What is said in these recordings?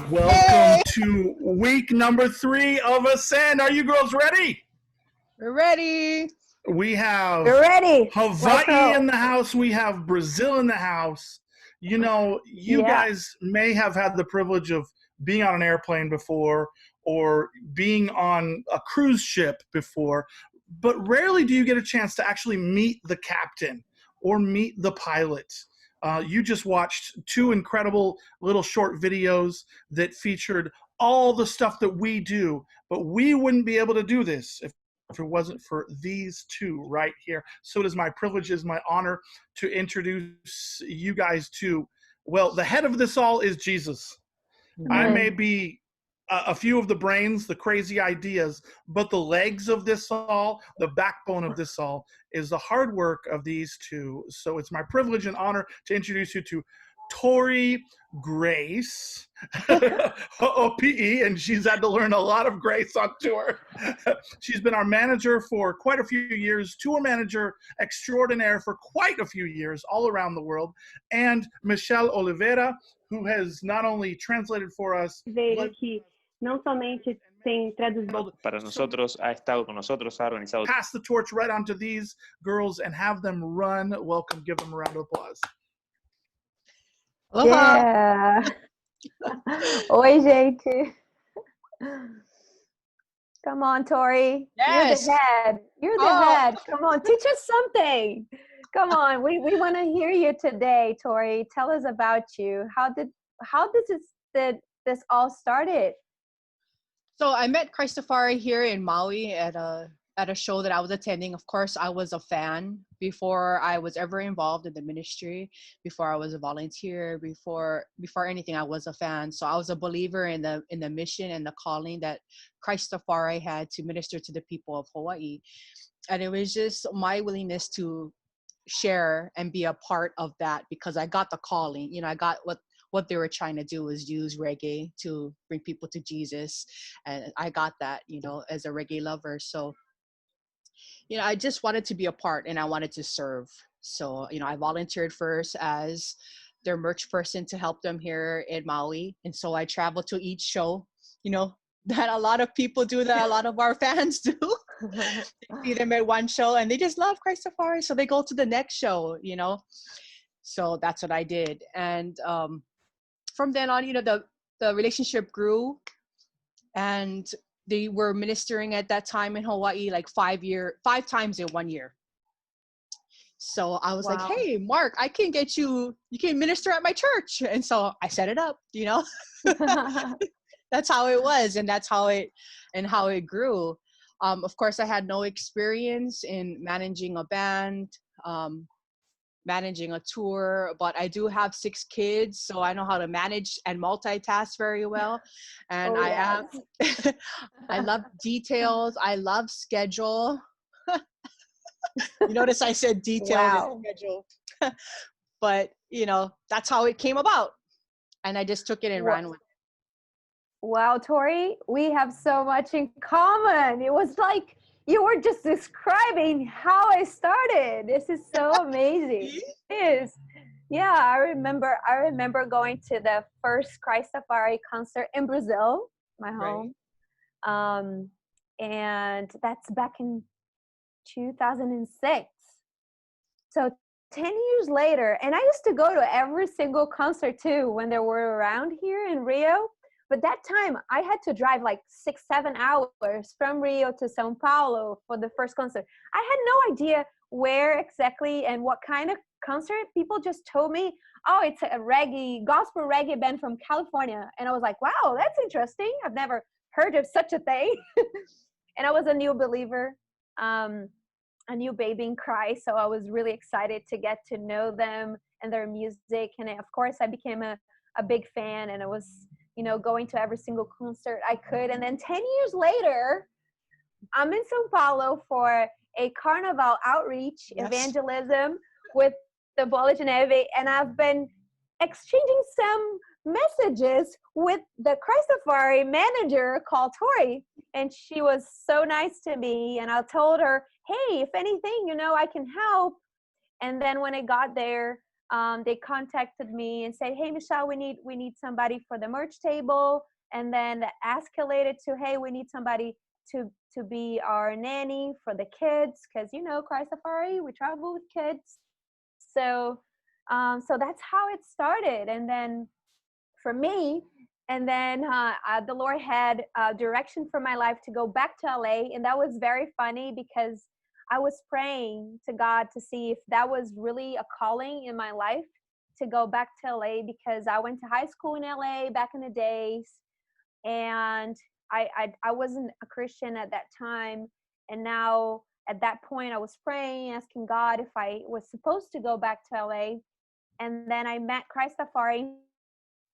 Welcome to week number 3 of Ascend. Are you girls ready? We're ready. We're ready. Hawaii in the house. We have Brazil in the house. You know, you guys may have had the privilege of being on an airplane before or being on a cruise ship before, but rarely do you get a chance to actually meet the captain or meet the pilot. You just watched 2 incredible little short videos that featured all the stuff that we do, but we wouldn't be able to do this if it wasn't for these 2 right here. So it is my privilege, it is my honor to introduce you guys to, well, the head of this all is Jesus. I may be a few of the brains, the crazy ideas, but the legs of this all, the backbone of this all, is the hard work of these 2. So it's my privilege and honor to introduce you to Torie Grace Hoopii, and she's had to learn a lot of grace on tour. She's been our manager for quite a few years, tour manager extraordinaire for quite a few years all around the world, and Michelle Oliveira, who has not only translated for us, but No somente tem traduzido para nosotros, ha estado con nosotros, ha organizado. Pass the torch right on to these girls and have them run. Welcome. Give them a round of applause. Aloha. Yeah. Oi, gente. Come on, Torie. Yes. You're the head. You're the head. Come on, teach us something. Come on. We want to hear you today, Torie. Tell us about you. How did this all started? So I met Christafari here in Maui at a show that I was attending. Of course, I was a fan before I was ever involved in the ministry, before I was a volunteer, before anything, I was a fan. So I was a believer in the mission and the calling that Christafari had to minister to the people of Hawaii. And it was just my willingness to share and be a part of that, because I got the calling. You know, I got what they were trying to do was use reggae to bring people to Jesus. And I got that, you know, as a reggae lover. So, you know, I just wanted to be a part and I wanted to serve. So, you know, I volunteered first as their merch person to help them here in Maui. And so I traveled to each show, you know, that a lot of people do, that a lot of our fans do. They see them at one show and they just love Christafari. So they go to the next show, you know. So that's what I did. And from then on, you know, the relationship grew, and they were ministering at that time in Hawaii like 5 times in 1 year. So I was like, hey, Mark, I can get you can minister at my church. And so I set it up, you know. That's how it was, and that's how it grew. Of course, I had no experience in managing a band, managing a tour, but I do have 6 kids, so I know how to manage and multitask very well. And I love details. I love schedule. You notice I said details and schedule. But, you know, that's how it came about. And I just took it and ran with it. Wow, Torie, we have so much in common. It was like you were just describing how I started. This is so amazing. It is. Yeah, I remember going to the first Christafari concert in Brazil, my home. Right. And that's back in 2006. So 10 years later, and I used to go to every single concert too when they were around here in Rio. But that time I had to drive like 6-7 hours from Rio to Sao Paulo for the first concert. I had no idea where exactly and what kind of concert. People just told me, oh, it's a gospel reggae band from California. And I was like, wow, that's interesting. I've never heard of such a thing. And I was a new believer, a new baby in Christ. So I was really excited to get to know them and their music. And of course I became a big fan, and I was, you know, going to every single concert I could. And then 10 years later, I'm in Sao Paulo for a carnival outreach evangelism with the Bola de Neve, and I've been exchanging some messages with the Christafari manager called Torie, and she was so nice to me, and I told her, hey, if anything, you know, I can help. And then when I got there, they contacted me and said, hey, Michelle, we need somebody for the merch table. And then escalated to, hey, we need somebody to be our nanny for the kids. Cause Christafari, we travel with kids. So that's how it started. And then for me, and then the Lord had direction for my life to go back to LA. And that was very funny because I was praying to God to see if that was really a calling in my life to go back to LA, because I went to high school in LA back in the days. And I wasn't a Christian at that time. And now at that point I was praying, asking God if I was supposed to go back to LA. And then I met Christafari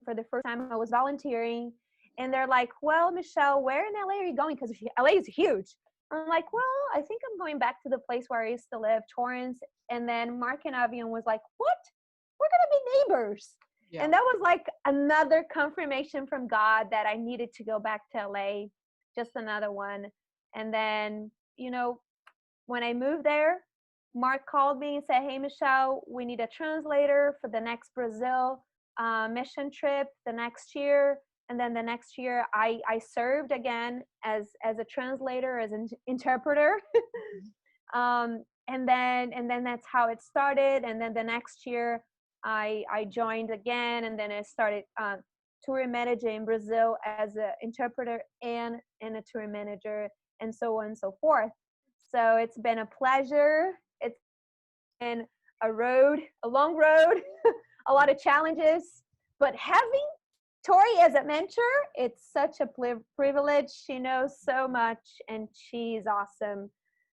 for the first time. I was volunteering, and they're like, well, Michelle, where in LA are you going? Because LA is huge. I'm like, well, I think I'm going back to the place where I used to live, Torrance. And then Mark and Avion was like, what? We're going to be neighbors. Yeah. And that was like another confirmation from God that I needed to go back to LA, just another one. And then, when I moved there, Mark called me and said, hey, Michelle, we need a translator for the next Brazil mission trip the next year. And then the next year I served again as a translator, as an interpreter. And then that's how it started. And then the next year I joined again, and then I started Torie manager in Brazil as an interpreter and a tour manager, and so on and so forth. So it's been a pleasure. It's been a long road, a lot of challenges, but having Torie as a mentor, it's such a privilege. She knows so much, and she's awesome.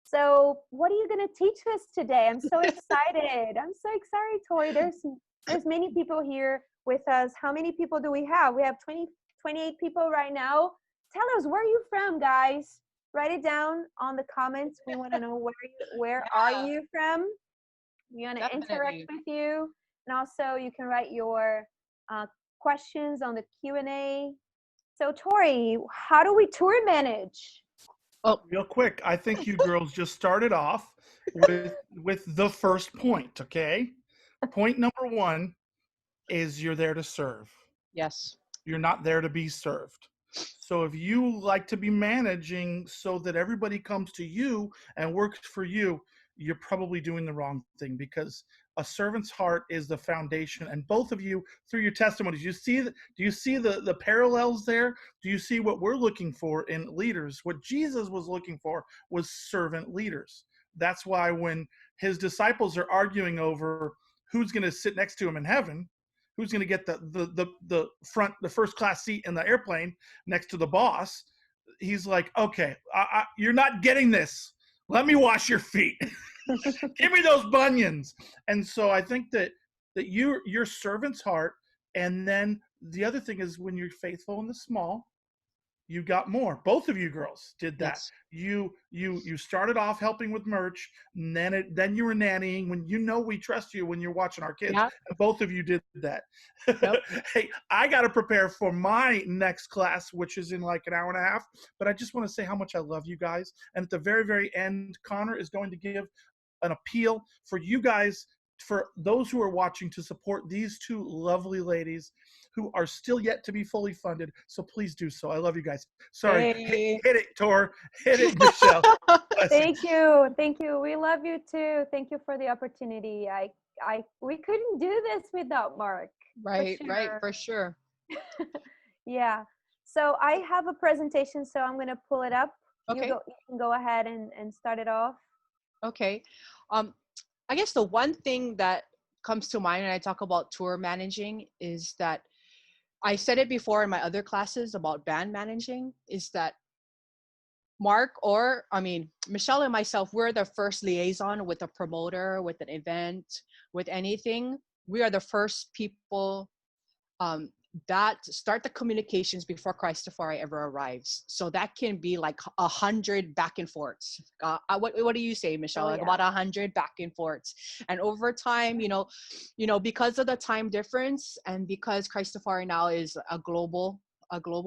So what are you going to teach us today? I'm so excited. I'm so excited, Torie. There's many people here with us. How many people do we have? We have 28 people right now. Tell us, where are you from, guys? Write it down on the comments. We want to know where are you from? We want to interact with you. And also you can write your questions on the Q&A. So Torie, how do we tour manage? Oh, real quick, I think you girls just started off with the first point, okay? Point number one is you're there to serve. Yes. You're not there to be served. So if you like to be managing so that everybody comes to you and works for you, you're probably doing the wrong thing, because a servant's heart is the foundation. And both of you, through your testimonies, do you see the parallels there? Do you see what we're looking for in leaders? What Jesus was looking for was servant leaders. That's why when his disciples are arguing over who's going to sit next to him in heaven, who's going to get the first class seat in the airplane next to the boss, he's like, okay, you're not getting this. Let me wash your feet. Give me those bunions. And so I think that your servant's heart. And then the other thing is, when you're faithful in the small, you got more. Both of you girls did that. Yes. You started off helping with merch, and then you were nannying. When we trust you when you're watching our kids. Yep. And both of you did that. Yep. Hey, I got to prepare for my next class, which is in like an hour and a half. But I just want to say how much I love you guys. And at the very, very end, Connor is going to give an appeal for you guys, for those who are watching, to support these two lovely ladies who are still yet to be fully funded. So please do so. I love you guys. Sorry. Hey. Hit it, Tor. Hit it, Michelle. Thank you. We love you too. Thank you for the opportunity. We couldn't do this without Mark. Right, for sure. Yeah. So I have a presentation, so I'm going to pull it up. Okay. You can go ahead and start it off. Okay. I guess the one thing that comes to mind when I talk about tour managing is that I said it before in my other classes about band managing, is that Michelle and myself, we're the first liaison with a promoter, with an event, with anything. We are the first people that start the communications before Christafari ever arrives. So that can be like 100 back and forths. What do you say, Michelle? Like about 100 back and forths. And over time, because of the time difference, and because Christafari now is a global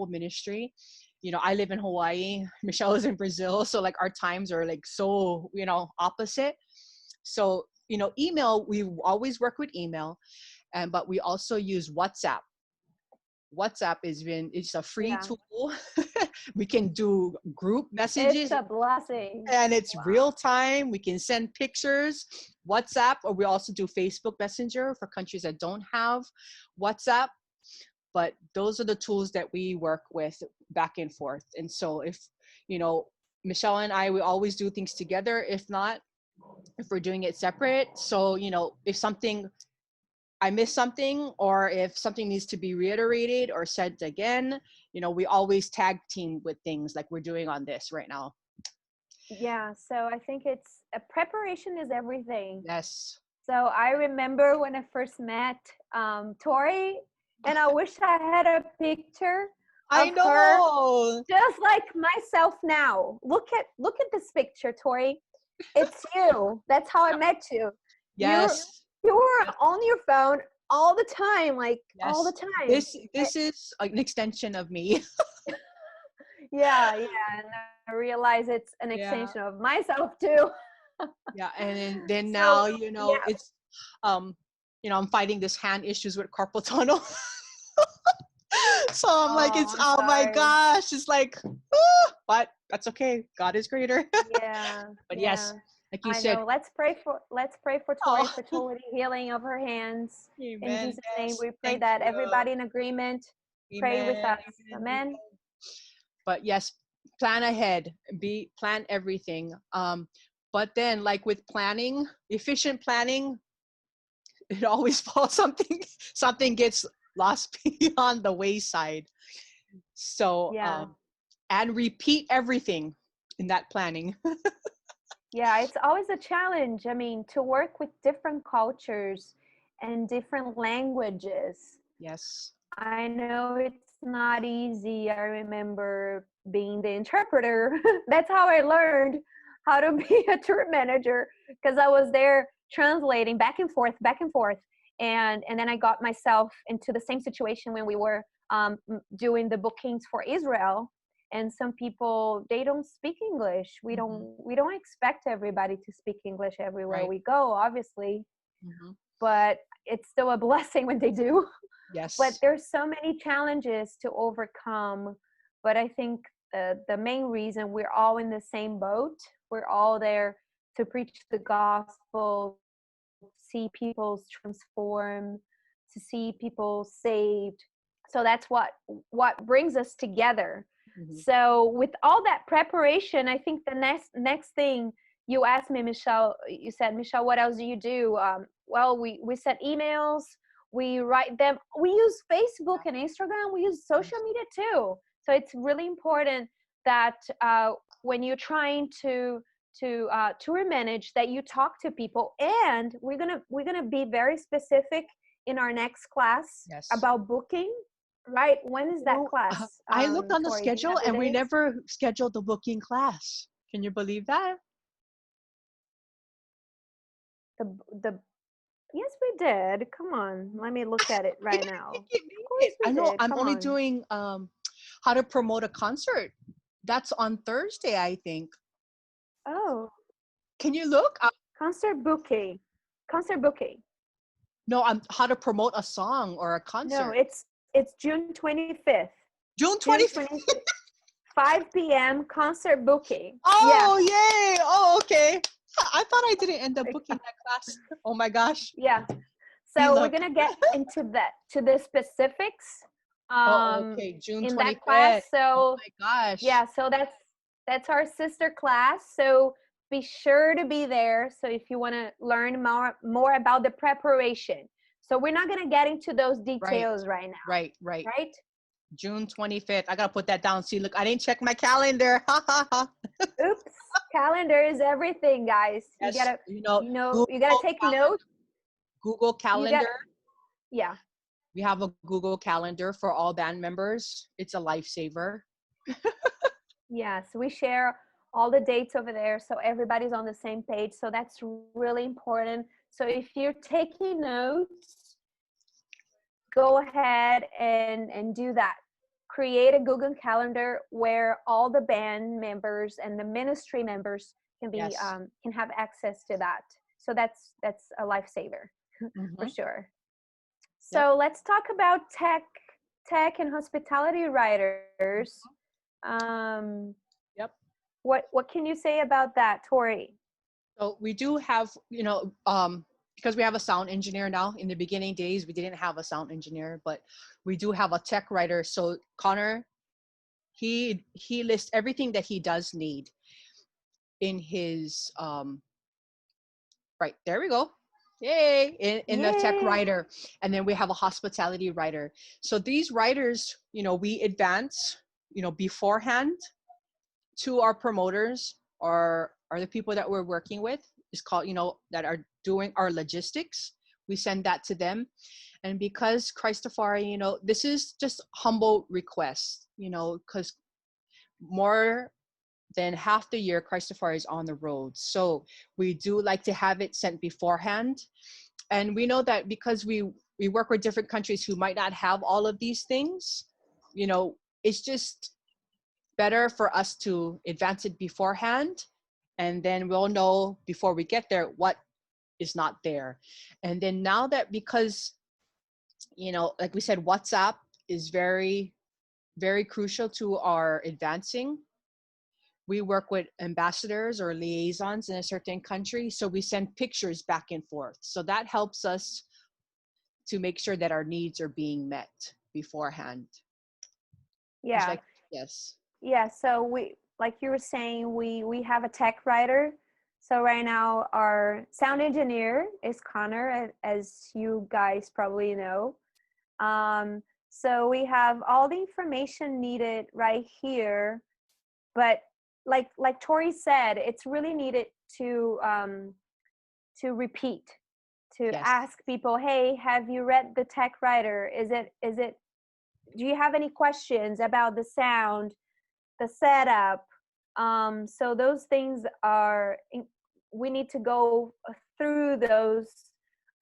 ministry, I live in Hawaii, Michelle is in Brazil. So like our times are like so, opposite. So, email, we always work with email, but we also use WhatsApp. WhatsApp it's a free tool. We can do group messages. It's a blessing. And it's real time. We can send pictures. WhatsApp, or we also do Facebook Messenger for countries that don't have WhatsApp. But those are the tools that we work with back and forth. And so if, Michelle and I, we always do things together. If not, if we're doing it separate. So, if I miss something, or if something needs to be reiterated or said again, we always tag team with things like we're doing on this right now. Yeah, so I think it's preparation is everything. Yes. So I remember when I first met Torie, and I wish I had a picture of I know. her just like myself now. Look at this picture, Torie. It's you. That's how I met you. Yes. You were on your phone all the time, all the time. This is an extension of me. Yeah, and I realize it's an extension of myself too. Yeah, and then now it's I'm fighting this hand issues with carpal tunnel. So I'm like, my gosh, it's like, but that's okay. God is greater. Yeah. But yes, like you said, let's pray for Torie for total healing of her hands. Amen. In Jesus' name, we pray Thank that you. everybody in agreement pray with us. Amen. But yes, plan ahead, plan everything. But then, like with planning, efficient planning, it always falls something gets lost beyond the wayside. So and repeat everything in that planning. Yeah, it's always a challenge. I mean, to work with different cultures and different languages. Yes. I know it's not easy. I remember being the interpreter. That's how I learned how to be a tour manager, because I was there translating back and forth. And then I got myself into the same situation when we were doing the bookings for Israel. And some people, they don't speak English. We don't expect everybody to speak English everywhere we go, obviously. But it's still a blessing when they do. Yes. But there's so many challenges to overcome. But I think the main reason, we're all in the same boat. We're all there to preach the gospel, see people transform, to see people saved. So that's what brings us together. So with all that preparation, I think the next thing you asked me, Michelle, you said, Michelle, what else do you do? Well, we send emails, we write them, we use Facebook and Instagram, we use social media too. So it's really important that when you're trying to manage, that you talk to people. And we're gonna be very specific in our next class about booking. Right? When is that class? I looked on the Torie, schedule and we never scheduled the booking class. Can you believe that? Yes, we did. Come on, let me look at it right now. I know. I'm only doing how to promote a concert. That's on Thursday, I think. Oh. Can you look? Concert booking. No, I'm how to promote a song or a concert. No, it's June 25th. June 25th. 5 p.m. concert booking. Oh, yay. Oh, okay. I thought I didn't end up booking that class. Oh my gosh. Yeah. So we're gonna get into the specifics. Okay. June 25th. In that class. So oh my gosh. Yeah. So that's our sister class. So be sure to be there. So if you want to learn more about the preparation. So we're not gonna get into those details right now. Right. Right. June 25th. I gotta put that down. See, look, I didn't check my calendar. Oops. Calendar is everything, guys. Yes, you gotta, you gotta take notes. Google Calendar. Yeah. We have a Google Calendar for all band members. It's a lifesaver. Yeah. So we share all the dates over there, so everybody's on the same page. So that's really important. So if you're taking notes, go ahead and do that. Create a Google Calendar where all the band members and the ministry members can be can have access to that. So that's a lifesaver for Mm-hmm. sure. So let's talk about tech and hospitality writers. Yep. What can you say about that, Torie? So we do have, because we have a sound engineer now. In the beginning days, we didn't have a sound engineer, but we do have a tech writer. So Connor, he lists everything that he does need in his right, there we go. Yay, in the tech Yay. writer. And then we have a hospitality writer. So these writers, we advance, beforehand to our promoters or the people that we're working with. Is called, that are doing our logistics. We send that to them. And because Christafari, this is just humble requests, because more than half the year Christafari is on the road. So we do like to have it sent beforehand. And we know that because we work with different countries who might not have all of these things, it's just better for us to advance it beforehand. And then we'll know before we get there what is not there. And then now that, because, like we said, WhatsApp is very, very crucial to our advancing. We work with ambassadors or liaisons in a certain country. So we send pictures back and forth. So that helps us to make sure that our needs are being met beforehand. Yeah. Yes. Yeah. So we, like you were saying, we have a tech writer. So right now our sound engineer is Connor, as you guys probably know. So we have all the information needed right here, but like Torie said, it's really needed to repeat, to ask people, hey, have you read the tech writer? Is it do you have any questions about the sound, the setup? So those things we need to go through those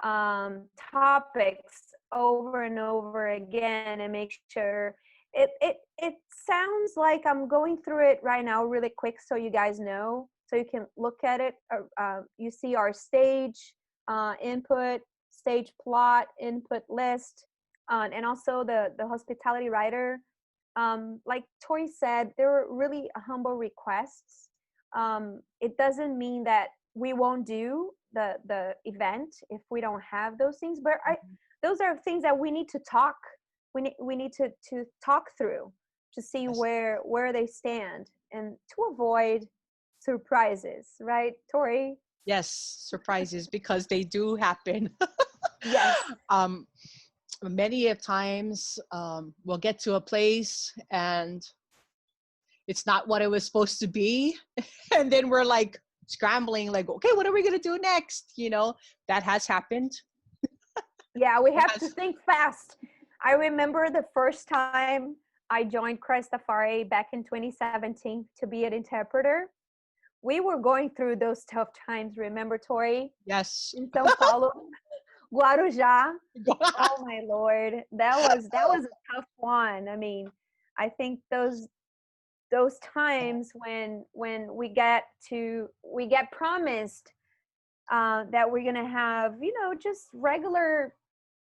topics over and over again and make sure it sounds like I'm going through it right now really quick, so you guys know, so you can look at it. You see our stage input, stage plot, input list, and also the hospitality writer. Like Torie said, there were really humble requests. It doesn't mean that we won't do the event if we don't have those things, but those are things that we need to talk. We need to talk through to see where they stand and to avoid surprises, right, Torie? Yes, surprises, because they do happen. Yes. Many of times we'll get to a place and it's not what it was supposed to be. And then we're like scrambling, like, okay, what are we going to do next? That has happened. Yeah, we have to think fast. I remember the first time I joined Christafari back in 2017 to be an interpreter. We were going through those tough times. Remember, Torie? Yes. In São Paulo, Guarujá. Oh my Lord, that was a tough one. I mean, I think those times when we get promised that we're gonna have, just regular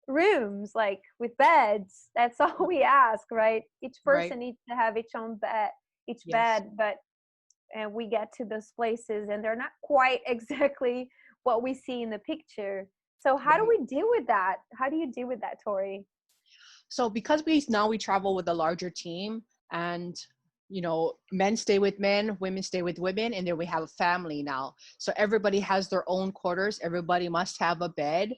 rooms, like with beds. That's all we ask, right? Each person needs to have each bed, but and we get to those places and they're not quite exactly what we see in the picture. So how do we deal with that? How do you deal with that, Torie? So because we travel with a larger team, and men stay with men, women stay with women, and then we have a family now. So everybody has their own quarters. Everybody must have a bed.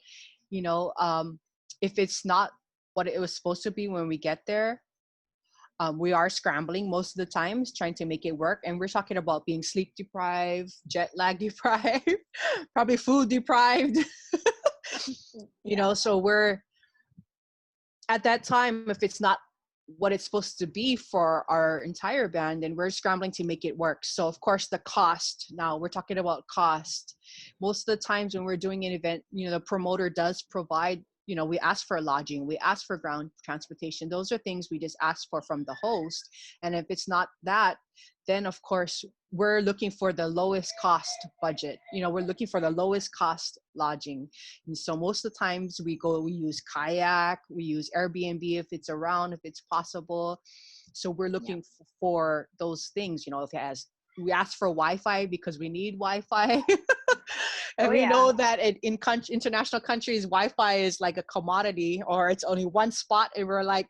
If it's not what it was supposed to be when we get there, we are scrambling most of the times trying to make it work. And we're talking about being sleep deprived, jet lag deprived, probably food deprived. So we're at that time, if it's not what it's supposed to be for our entire band, and we're scrambling to make it work. So of course the cost, now we're talking about cost. Most of the times when we're doing an event, the promoter does provide you know, we ask for lodging, we ask for ground transportation. Those are things we just ask for from the host. And if it's not that, then of course we're looking for the lowest cost budget. You know, we're looking for the lowest cost lodging. And so most of the times we use kayak, we use Airbnb if it's around, if it's possible. So we're looking for those things, you know, if it has, we ask for Wi-Fi because we need Wi-Fi. And we know that in international countries, Wi-Fi is like a commodity, or it's only one spot and we're like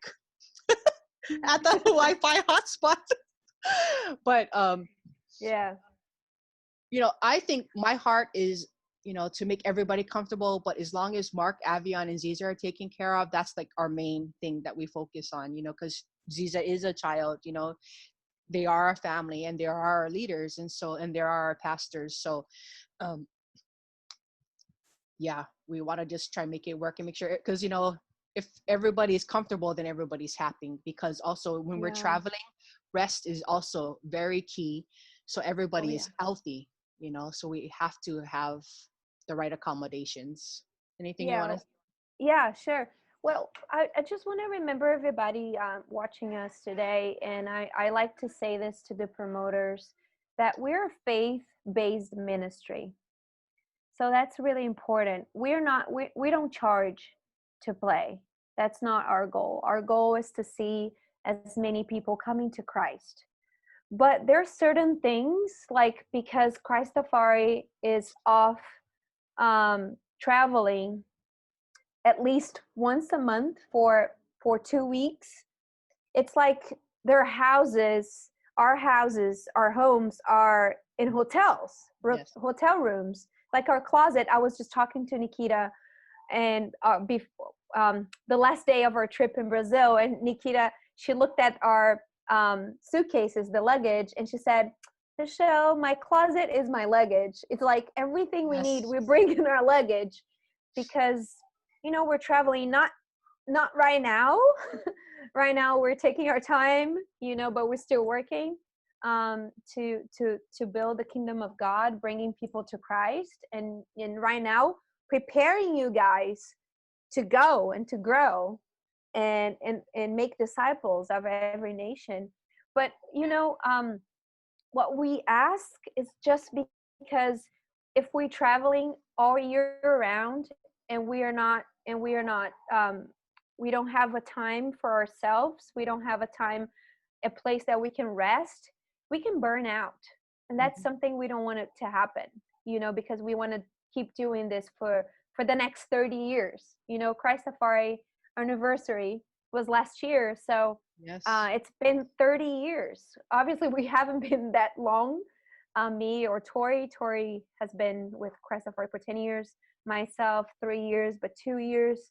at the Wi-Fi hotspot. But you know, I think my heart is, you know, to make everybody comfortable, but as long as Mark, Avion, and Ziza are taken care of, that's like our main thing that we focus on, you know, because Ziza is a child, you know, they are our family and they are our leaders, and so, and there are our pastors. So yeah, we want to just try and make it work and make sure, because, you know, if everybody is comfortable, then everybody's happy, because also when we're traveling, rest is also very key. So everybody is healthy, you know, so we have to have the right accommodations. Anything you want to? Yeah, sure. Well, I just want to remember everybody watching us today, and I like to say this to the promoters, that we're a faith-based ministry. So that's really important. We don't charge to play. That's not our goal. Our goal is to see as many people coming to Christ. But there's certain things, like because Christafari is off traveling at least once a month for 2 weeks, it's like their houses, our homes are in hotels, hotel rooms. Like our closet, I was just talking to Nikita, and before the last day of our trip in Brazil, and Nikita, she looked at our suitcases, the luggage, and she said, "Michelle, my closet is my luggage. It's like everything we need, we bring in our luggage, because, you know, we're traveling, not right now." Right now we're taking our time, you know, but we're still working to build the kingdom of God, bringing people to Christ, and right now preparing you guys to go and to grow and make disciples of every nation. But, you know, what we ask is just because if we're traveling all year round and we don't have a time for ourselves, we don't have a place that we can rest, we can burn out. And that's something we don't want it to happen, you know, because we want to keep doing this for the next 30 years. You know, Christafari anniversary was last year, so it's been 30 years. Obviously we haven't been that long, me or Torie has been with Christafari for 10 years, myself 3 years, but 2 years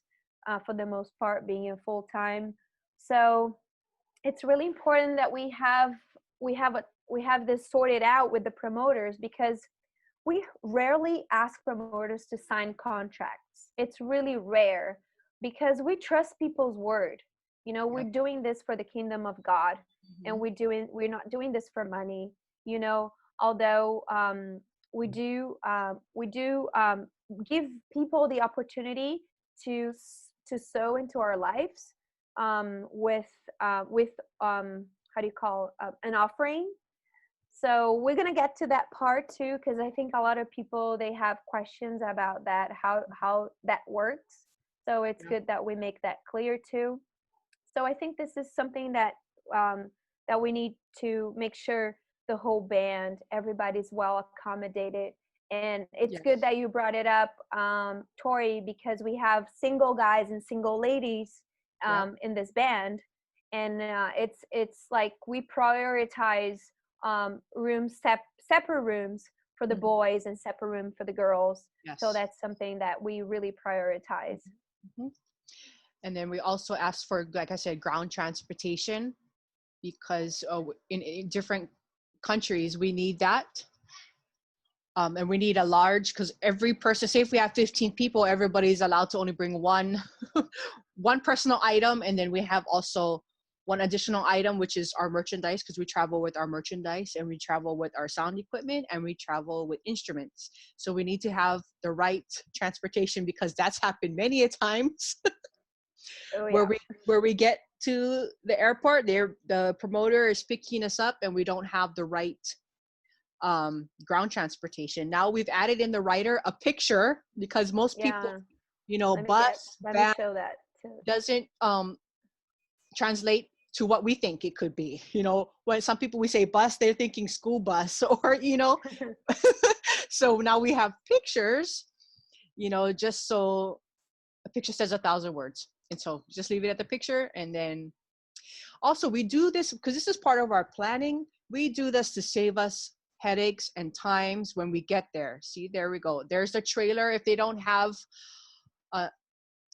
for the most part being in full time. So it's really important that we have this sorted out with the promoters, because we rarely ask promoters to sign contracts. It's really rare, because we trust people's word. You know, we're doing this for the kingdom of God, and we're not doing this for money, you know, although we do give people the opportunity to sow into our lives with how do you call an offering. So we're gonna get to that part too, because I think a lot of people, they have questions about that, how that works. So it's good that we make that clear too. So I think this is something that that we need to make sure the whole band, everybody's well accommodated. And it's good that you brought it up, Torie, because we have single guys and single ladies in this band, and it's like we prioritize separate rooms for the boys and separate room for the girls. So that's something that we really prioritize. And then we also ask for, like I said, ground transportation, because in different countries we need that. And we need a large, because every person, say if we have 15 people, everybody's allowed to only bring one personal item. And then we have also one additional item, which is our merchandise, because we travel with our merchandise and we travel with our sound equipment and we travel with instruments. So we need to have the right transportation, because that's happened many a times. Oh, where yeah. we get to the airport, the promoter is picking us up and we don't have the right ground transportation. Now we've added in the writer a picture, because most people, bus, Let me van show that too. doesn't translate to what we think it could be. When some people, we say bus, they're thinking school bus, or so now we have pictures, just so a picture says 1,000 words. And so just leave it at the picture. And then also we do this because this is part of our planning. We do this to save us headaches and times when we get there. See, there we go. There's the trailer. If they don't have,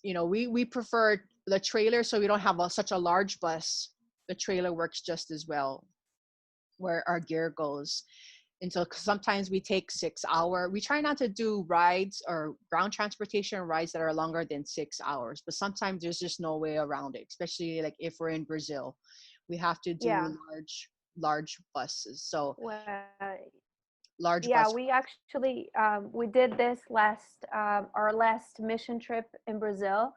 we prefer the trailer, so we don't have such a large bus. The trailer works just as well where our gear goes. And so sometimes we take 6 hours. We try not to do rides or ground transportation rides that are longer than 6 hours, but sometimes there's just no way around it, especially like if we're in Brazil. We have to do large buses. So large bus. We actually we did this our last mission trip in Brazil.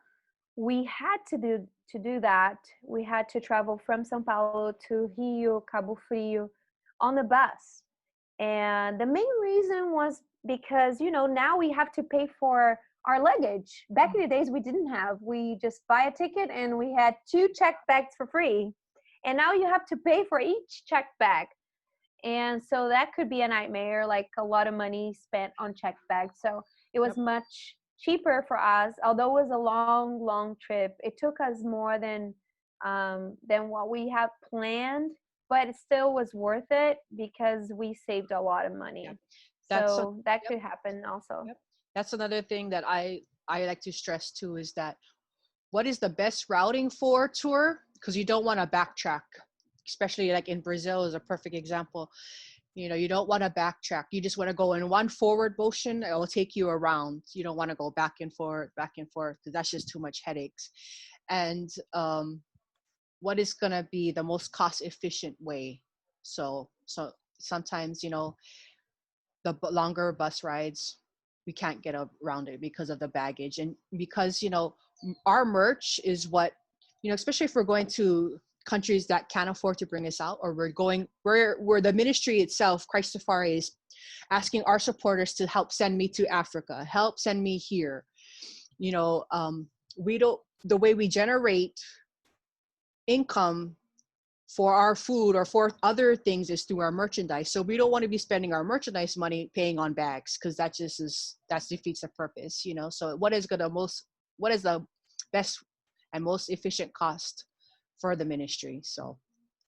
We had to do that. We had to travel from São Paulo to Rio, Cabo Frio on the bus. And the main reason was because, now we have to pay for our luggage. Back in the days, we didn't have. We just buy a ticket and we had 2 check bags for free. And now you have to pay for each check bag. And so that could be a nightmare, like a lot of money spent on check bags. So it was much cheaper for us, although it was a long, long trip. It took us more than what we had planned. But it still was worth it because we saved a lot of money. That could happen also. That's another thing that I like to stress too, is that what is the best routing for a tour? Because you don't want to backtrack, especially like in Brazil is a perfect example. You don't want to backtrack. You just want to go in one forward motion. It will take you around. You don't want to go back and forth, because that's just too much headaches. And what is going to be the most cost efficient way. So sometimes, the longer bus rides, we can't get around it because of the baggage. And because, our merch is what, especially if we're going to countries that can't afford to bring us out, or where the ministry itself, Christafari, is asking our supporters to help send me to Africa, help send me here. The way we generate income for our food or for other things is through our merchandise. So we don't want to be spending our merchandise money paying on bags, because that defeats the purpose. So what is the best and most efficient cost for the ministry? So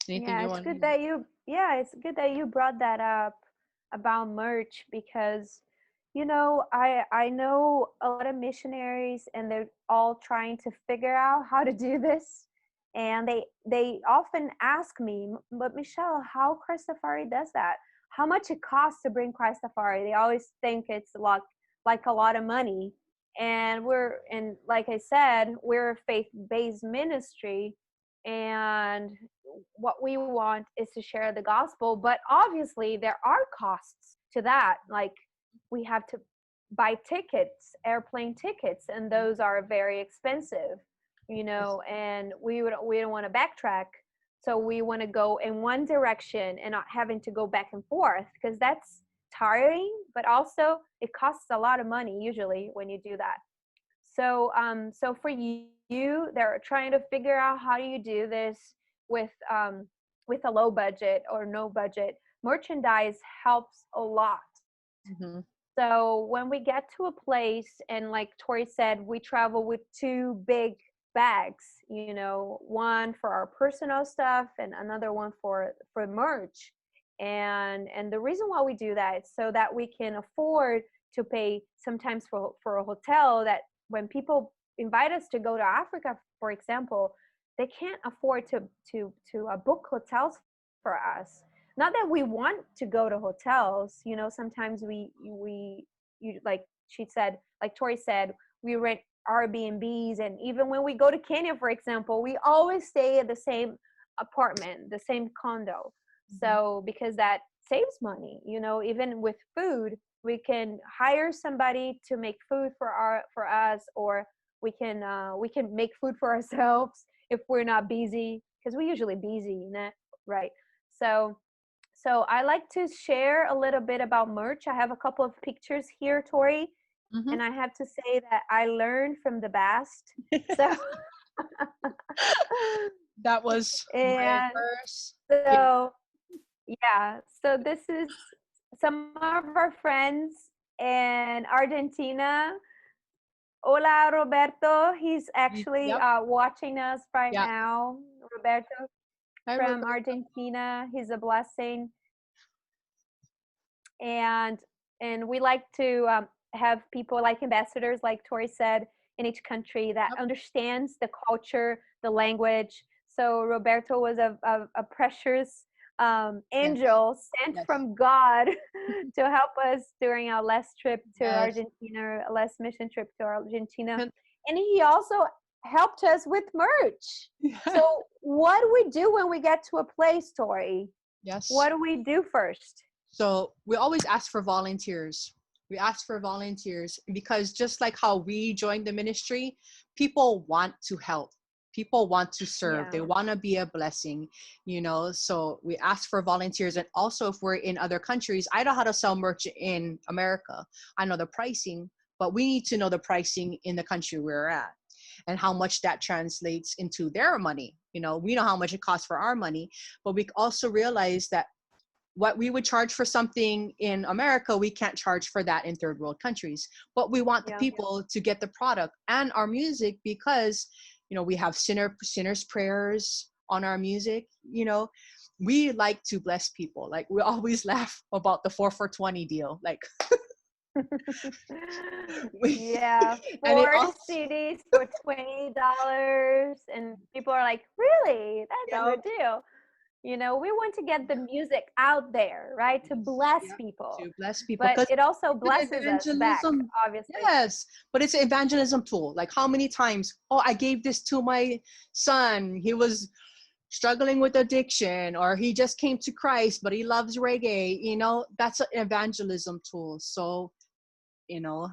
it's good that you brought that up about merch, because I know a lot of missionaries and they're all trying to figure out how to do this. And they often ask me, but Michelle, how Christafari does that? How much it costs to bring Christafari? They always think it's like a lot of money. And like I said, we're a faith-based ministry, and what we want is to share the gospel. But obviously there are costs to that. Like we have to buy tickets, airplane tickets, and those are very expensive. And we don't want to backtrack. So we want to go in one direction and not having to go back and forth, because that's tiring, but also it costs a lot of money usually when you do that. So for you, they're trying to figure out how do you do this with a low budget or no budget. Merchandise helps a lot. Mm-hmm. So when we get to a place, and like Torie said, we travel with 2 big bags, one for our personal stuff and another one for merch. And the reason why we do that is so that we can afford to pay sometimes for a hotel. That when people invite us to go to Africa, for example, they can't afford to book hotels for us. Not that we want to go to hotels, sometimes we like she said, like Torie said, we rent Airbnbs. And even when we go to Kenya, for example, we always stay at the same apartment, the same condo. So because that saves money, you know, even with food, we can hire somebody to make food for us, or we can make food for ourselves if we're not busy, because we're usually busy, right? So I like to share a little bit about merch. I have a couple of pictures here, Torie, and I have to say that I learned from the best. So that was my first. So yeah, so this is some of our friends in Argentina. Hola, Roberto. He's actually watching us right now. Roberto from Argentina. He's a blessing. And we like to have people like ambassadors, like Torie said, in each country that understands the culture, the language. So Roberto was a precious angel sent from God to help us during our last trip to Argentina, last mission trip to Argentina. And he also helped us with merch. So what do we do when we get to a place, Torie? Yes. What do we do first? So we always ask for volunteers. We ask for volunteers because just like how we joined the ministry, people want to help. People want to serve. They want to be a blessing, you know. So we ask for volunteers. And also if we're in other countries, I know how to sell merch in America. I know the pricing, but we need to know the pricing in the country we're at and how much that translates into their money. You know, we know how much it costs for our money, but we also realize that what we would charge for something in America, we can't charge for that in third world countries. But we want the people to get the product and our music because, you know, we have sinners' prayers on our music. You know, we like to bless people. Like we always laugh about the 4 for 20 deal. Like, yeah, 4 CDs for $20, and people are like, really? That's a good deal. You know, we want to get the music out there, right? To bless people. To bless people. But it also blesses us back, obviously. Yes, but it's an evangelism tool. Like how many times, I gave this to my son. He was struggling with addiction, or he just came to Christ, but he loves reggae. You know, that's an evangelism tool. So, you know.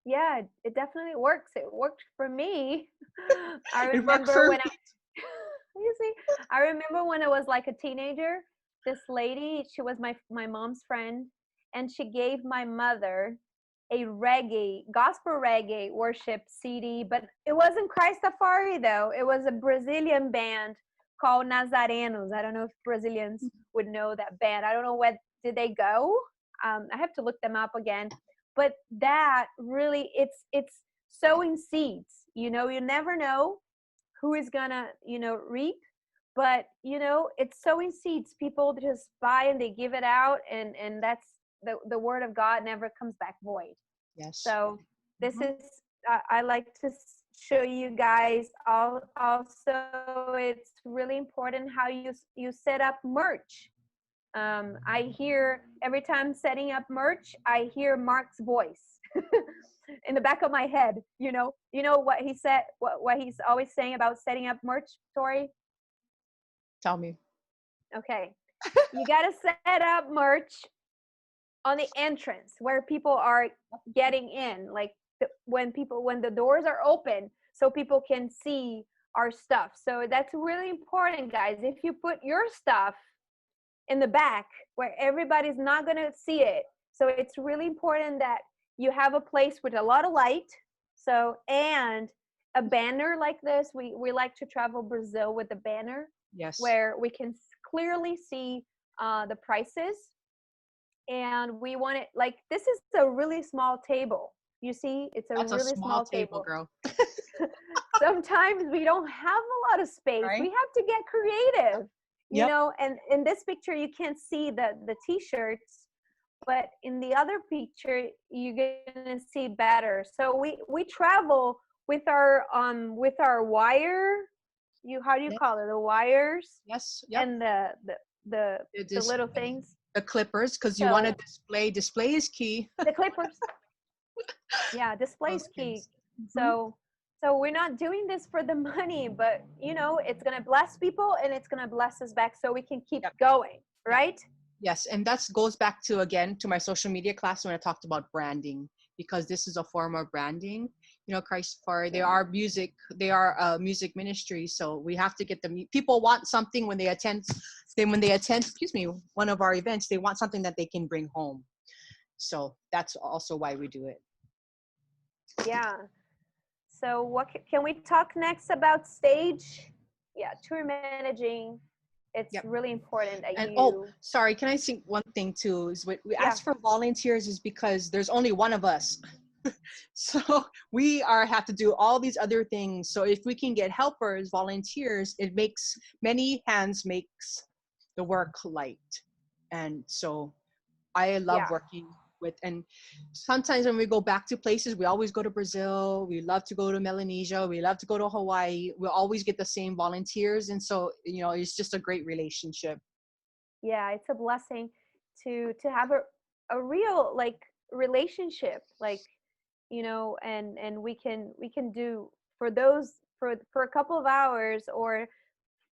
Yeah, it definitely works. It worked for me. I remember when you see, I remember when I was like a teenager, this lady, she was my mom's friend, and she gave my mother a gospel reggae worship CD, but it wasn't Christafari though. It was a Brazilian band called Nazarenos. I don't know if Brazilians would know that band. I don't know where did they go. I have to look them up again. But that really, it's sowing seeds. You know, you never know who is gonna, you know, reap, but you know, it's sowing seeds. People just buy and they give it out, and that's the word of God never comes back void. Yes. So this is I like to show you guys also it's really important how you set up merch. I hear every time setting up merch, I hear Mark's voice in the back of my head. You know what he said, what he's always saying about setting up merch, Torie? Tell me. Okay. You got to set up merch on the entrance where people are getting in, like when the doors are open so people can see our stuff. So that's really important, guys. If you put your stuff in the back where everybody's not going to see it, so it's really important that you have a place with a lot of light, so, and a banner like this. We like to travel Brazil with a banner, yes, where we can clearly see the prices. And we want it like, this is a really small table. You see, it's a really small table, girl. Sometimes we don't have a lot of space, right? We have to get creative, you know. And in this picture you can't see the t-shirts, but in the other picture you're gonna see better. So we travel with our wire, how do you call it, the wires? Yes. And the little things, the clippers, because you want to display is key. The clippers. Yeah, display is key. So So we're not doing this for the money, but you know, it's gonna bless people and it's gonna bless us back so we can keep Yep. going, right? Yes, and that goes back to, again, to my social media class when I talked about branding, because this is a form of branding. You know, Christafari, they are a music ministry, so we have to get them. People want something when they attend, excuse me, one of our events. They want something that they can bring home. So that's also why we do it. Yeah. So what can we talk next about stage? Yeah, tour managing. It's Yep. really important that And you. sorry, can I say one thing too? Is we Yeah. ask for volunteers is because there's only one of us. So we have to do all these other things. So if we can get helpers, volunteers, it makes many hands makes the work light. And so I love Yeah. working with, and sometimes when we go back to places, we always go to Brazil, we love to go to Melanesia, we love to go to Hawaii, we always get the same volunteers. And so, you know, it's just a great relationship. Yeah, it's a blessing to have a real like relationship, like, you know, and we can do for those for a couple of hours, or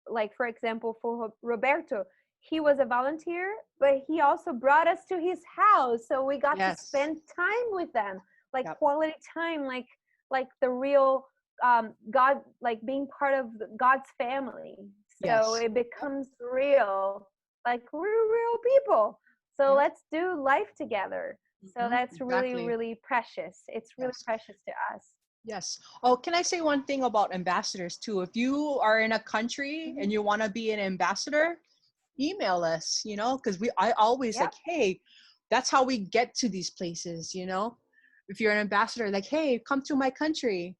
like for example for Roberto, he was a volunteer, but he also brought us to his house, so we got to Yes. spend time with them, like Yep. quality time, like the real God, like being part of God's family. So Yes. it becomes real, like we're real people. So Yep. let's do life together. So that's really, Exactly. really precious. It's really Yes. precious to us. Yes. Oh, can I say one thing about ambassadors too? If you are in a country and you want to be an ambassador, email us, you know, because I always Yep. like, hey, that's how we get to these places, you know. If you're an ambassador, like, hey, come to my country,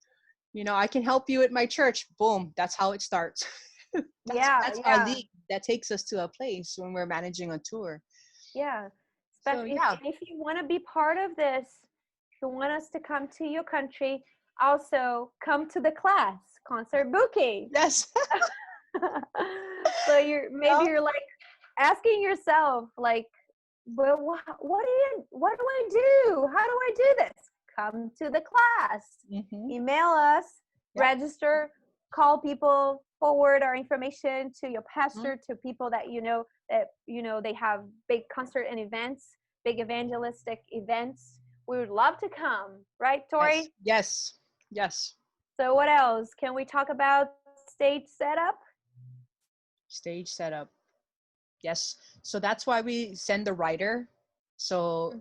you know, I can help you at my church. Boom, that's how it starts. That's our Yeah. league that takes us to a place when we're managing a tour. Yeah. So yeah. If you want to be part of this, if you want us to come to your country, also come to the class, concert booking. Yes. So maybe Yeah. you're like asking yourself, like, well, what do I do? How do I do this? Come to the class, email us, Yep. register, call people, forward our information to your pastor, to people that they have big concert and events, big evangelistic events. We would love to come, right, Torie? Yes. Yes. So what else? Can we talk about stage setup? Stage setup. Yes. So that's why we send the writer. So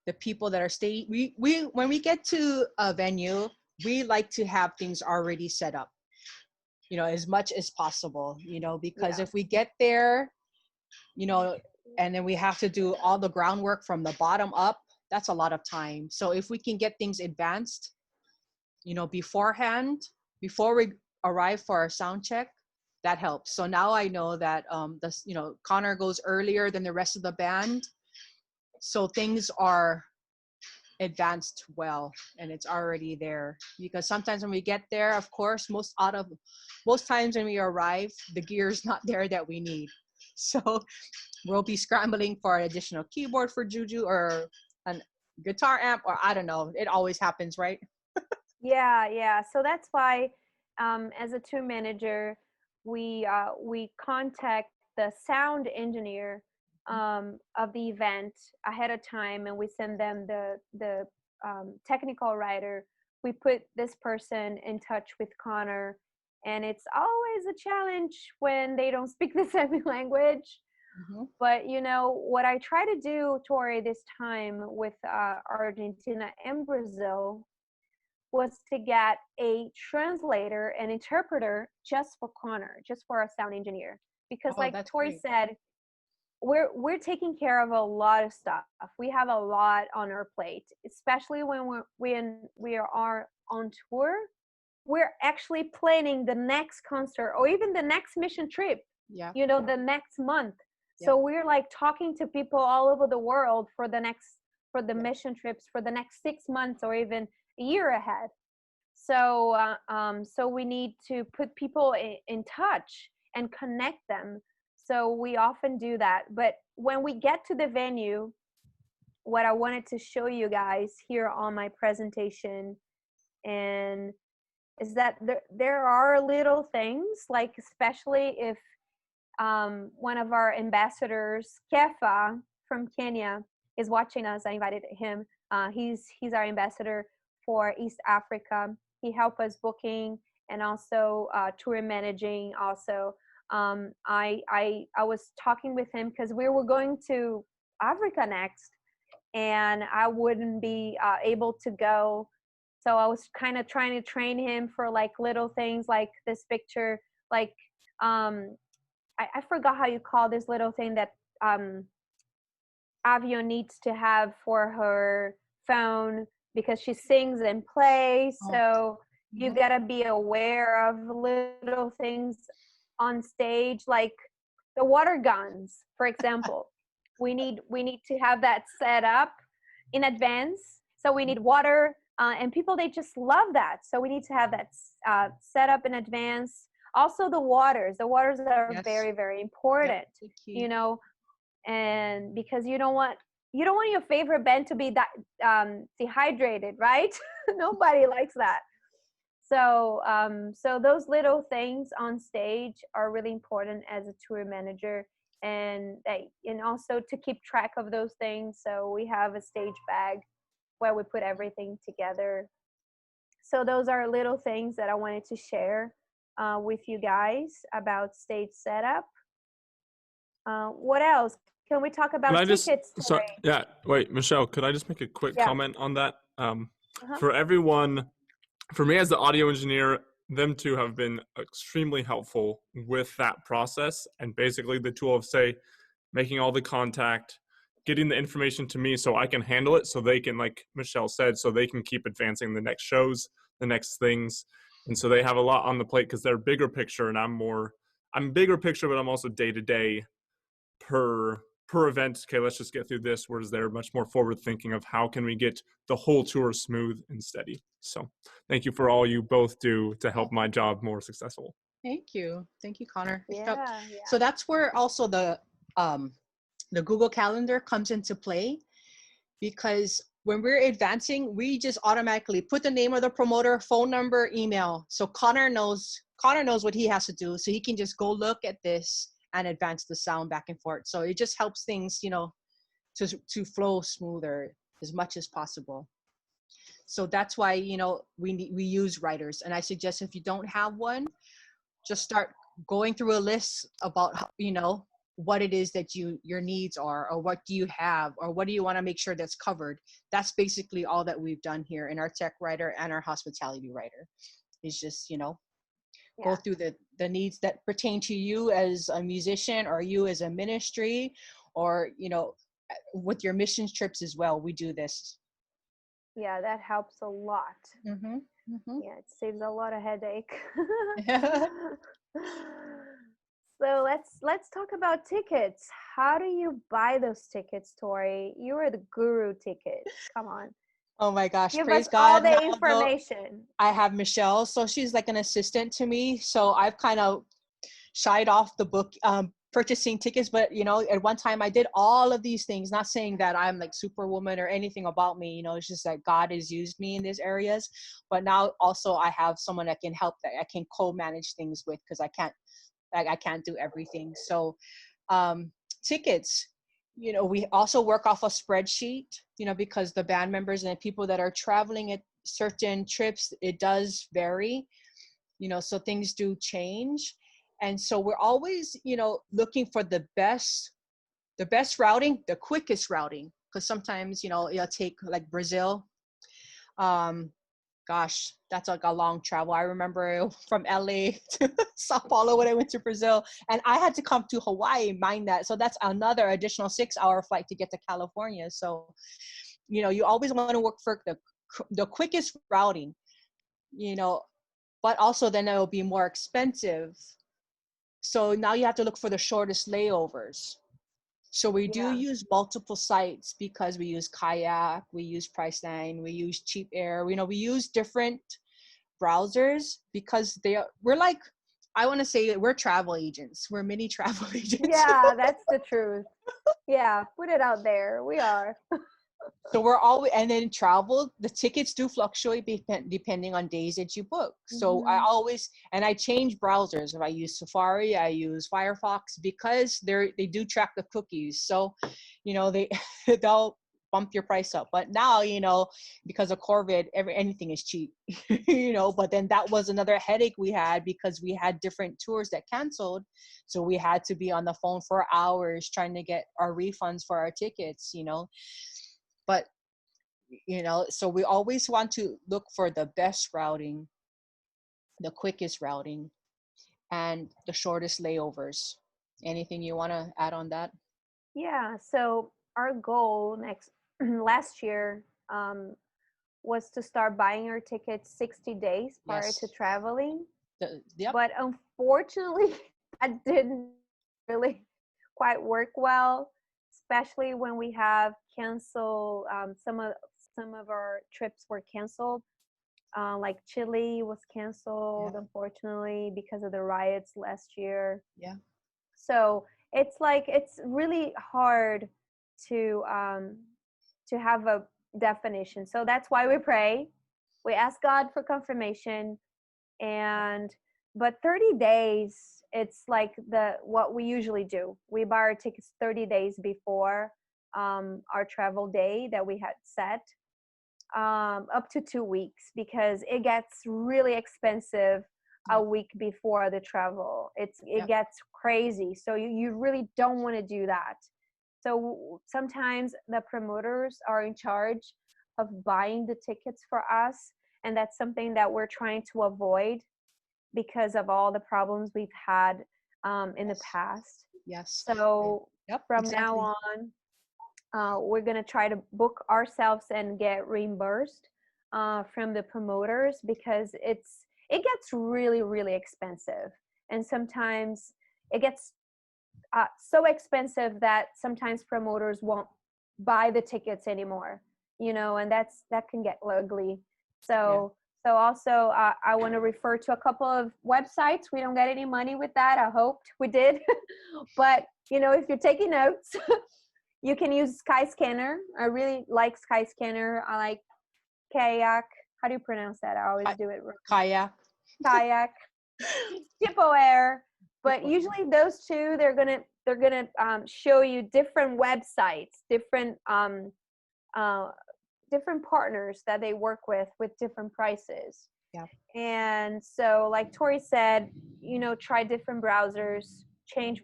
the people that are staying, we when we get to a venue, we like to have things already set up, you know, as much as possible, you know, because if we get there, you know, and then we have to do all the groundwork from the bottom up, that's a lot of time. So if we can get things advanced, you know, beforehand, before we arrive for our sound check, that helps. So now I know that Connor goes earlier than the rest of the band, so things are advanced well and it's already there. Because sometimes when we get there, of course, most times when we arrive, the gear is not there that we need. So we'll be scrambling for an additional keyboard for Juju or a guitar amp, or I don't know. It always happens, right? Yeah. So that's why, as a tour manager, we contact the sound engineer of the event ahead of time, and we send them the technical writer. We put this person in touch with Connor, and it's always a challenge when they don't speak the same language. But you know what I try to do, Torie, this time with Argentina and Brazil was to get a translator and interpreter just for Connor, just for our sound engineer. Because like Torie said, we're taking care of a lot of stuff. We have a lot on our plate, especially when we are on tour. We're actually planning the next concert or even the next mission trip. Yeah. You know, the next month. Yeah. So we're like talking to people all over the world for the mission trips for the next 6 months or even a year ahead. So so we need to put people in touch and connect them. So we often do that. But when we get to the venue, what I wanted to show you guys here on my presentation, and is that there are little things, like especially if one of our ambassadors, Kefa from Kenya, is watching us. I invited him. He's our ambassador for East Africa. He helped us booking and also tour managing. Also, I was talking with him because we were going to Africa next, and I wouldn't be able to go. So I was kind of trying to train him for like little things, like this picture, like I forgot how you call this little thing that Avio needs to have for her phone because she sings and plays. So you gotta be aware of little things on stage, like the water guns, for example. we need to have that set up in advance. So we need water, and people, they just love that. So we need to have that set up in advance. Also the waters are very, very important, you know, and because you don't want your favorite band to be dehydrated, right? Nobody likes that. So so those little things on stage are really important as a tour manager, and also to keep track of those things. So we have a stage bag where we put everything together. So those are little things that I wanted to share with you guys about stage setup. What else? Can we talk about tickets? Wait, Michelle, could I just make a quick comment on that? For everyone, for me as the audio engineer, them two have been extremely helpful with that process, and basically the tool of, say, making all the contact, getting the information to me so I can handle it, so they can, like Michelle said, so they can keep advancing the next shows, the next things. And so they have a lot on the plate because they're bigger picture, and I'm bigger picture, but I'm also day-to-day per event. Okay, let's just get through this, whereas they're much more forward thinking of how can we get the whole tour smooth and steady. So thank you for all you both do to help my job more successful. Thank you, Connor. Yeah. So that's where also the Google Calendar comes into play, because when we're advancing, we just automatically put the name of the promoter, phone number, email. So Connor knows what he has to do, so he can just go look at this and advance the sound back and forth. So it just helps things, to flow smoother as much as possible. So that's why, we use writers. And I suggest if you don't have one, just start going through a list about, what it is that your needs are, or what do you have, or what do you want to make sure that's covered. That's basically all that we've done here in our tech writer and our hospitality writer. Is just, go through the needs that pertain to you as a musician, or you as a ministry, or, with your mission trips as well. We do this. Yeah, that helps a lot. Mm-hmm. Mm-hmm. Yeah, it saves a lot of headache. So let's talk about tickets. How do you buy those tickets, Torie? You are the guru tickets. Come on. Oh my gosh, Give praise us God. all the information. I have Michelle, so she's like an assistant to me. So I've kind of shied off the book, purchasing tickets, but at one time I did all of these things, not saying that I'm like superwoman or anything about me, it's just that God has used me in these areas. But now also I have someone that can help, that I can co-manage things with, because I can't do everything. So tickets, we also work off a spreadsheet, because the band members and the people that are traveling at certain trips, it does vary, so things do change. And so we're always, looking for the best routing, the quickest routing, because sometimes, you'll take like Brazil. Gosh, that's like a long travel. I remember from LA to Sao Paulo when I went to Brazil, and I had to come to Hawaii, mind that. So that's another additional 6-hour flight to get to California. So, you always want to work for the quickest routing, but also then it will be more expensive. So now you have to look for the shortest layovers. So we do use multiple sites, because we use Kayak, we use Priceline, we use Cheap Air. We use different browsers, because we're like, I want to say we're travel agents. We're mini travel agents. Yeah, that's the truth. Yeah, put it out there. We are. So we're always, and then travel, the tickets do fluctuate depending on days that you book. So I always, and I change browsers. If I use Safari, I use Firefox, because they do track the cookies. So, you know, they'll bump your price up. But now, you know, because of COVID, anything is cheap, you know, but then that was another headache we had, because we had different tours that canceled. So we had to be on the phone for hours trying to get our refunds for our tickets, you know. But, you know, so we always want to look for the best routing, the quickest routing, and the shortest layovers. Anything you want to add on that? Yeah, so our goal last year was to start buying our tickets 60 days prior to traveling. But unfortunately, that didn't really quite work well, especially when we have canceled, some of our trips were canceled. Like Chile was canceled, unfortunately, because of the riots last year. Yeah. So it's like, it's really hard to have a definition. So that's why we pray. We ask God for confirmation. But 30 days, it's like what we usually do. We buy our tickets 30 days before our travel day that we had set, up to 2 weeks, because it gets really expensive a week before the travel. It gets crazy. So you really don't want to do that. So sometimes the promoters are in charge of buying the tickets for us. And that's something that we're trying to avoid because of all the problems we've had in the past. Yes. So from now on, we're going to try to book ourselves and get reimbursed from the promoters, because it gets really, really expensive. And sometimes it gets so expensive that sometimes promoters won't buy the tickets anymore, you know, and that can get ugly. So also I want to refer to a couple of websites. We don't get any money with that. I hoped we did. But, you know, if you're taking notes, you can use Skyscanner. I really like Skyscanner. I like Kayak. How do you pronounce that? I always do it wrong. Kayak. Hippo Air. But usually those two, they're gonna show you different websites, different partners that they work with different prices. Yeah. And so, like Torie said, you know, try different browsers, change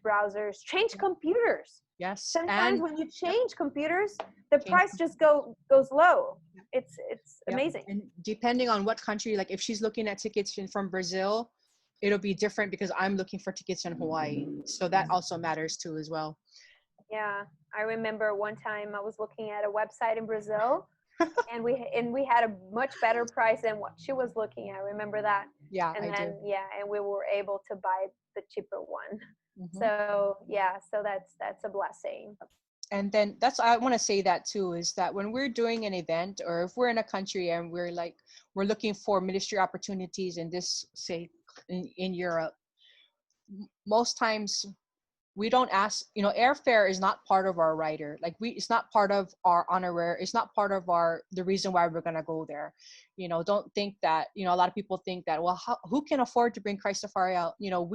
computers. Yes. Sometimes when you change computers, the price just goes low. It's amazing. And depending on what country, like if she's looking at tickets from Brazil, it'll be different because I'm looking for tickets in Hawaii. So that also matters too as well. Yeah. I remember one time I was looking at a website in Brazil and we had a much better price than what she was looking at. Remember that? Yeah. And and we were able to buy the cheaper one. Mm-hmm. So that's a blessing. And then I want to say that too, is that when we're doing an event, or if we're in a country and we're looking for ministry opportunities in this, say in Europe, most times we don't ask, you know, airfare is not part of our rider. Like it's not part of our honorary, it's not part of the reason why we're going to go there. You know, don't think that, you know, a lot of people think that, well, who can afford to bring Christafari out? You know,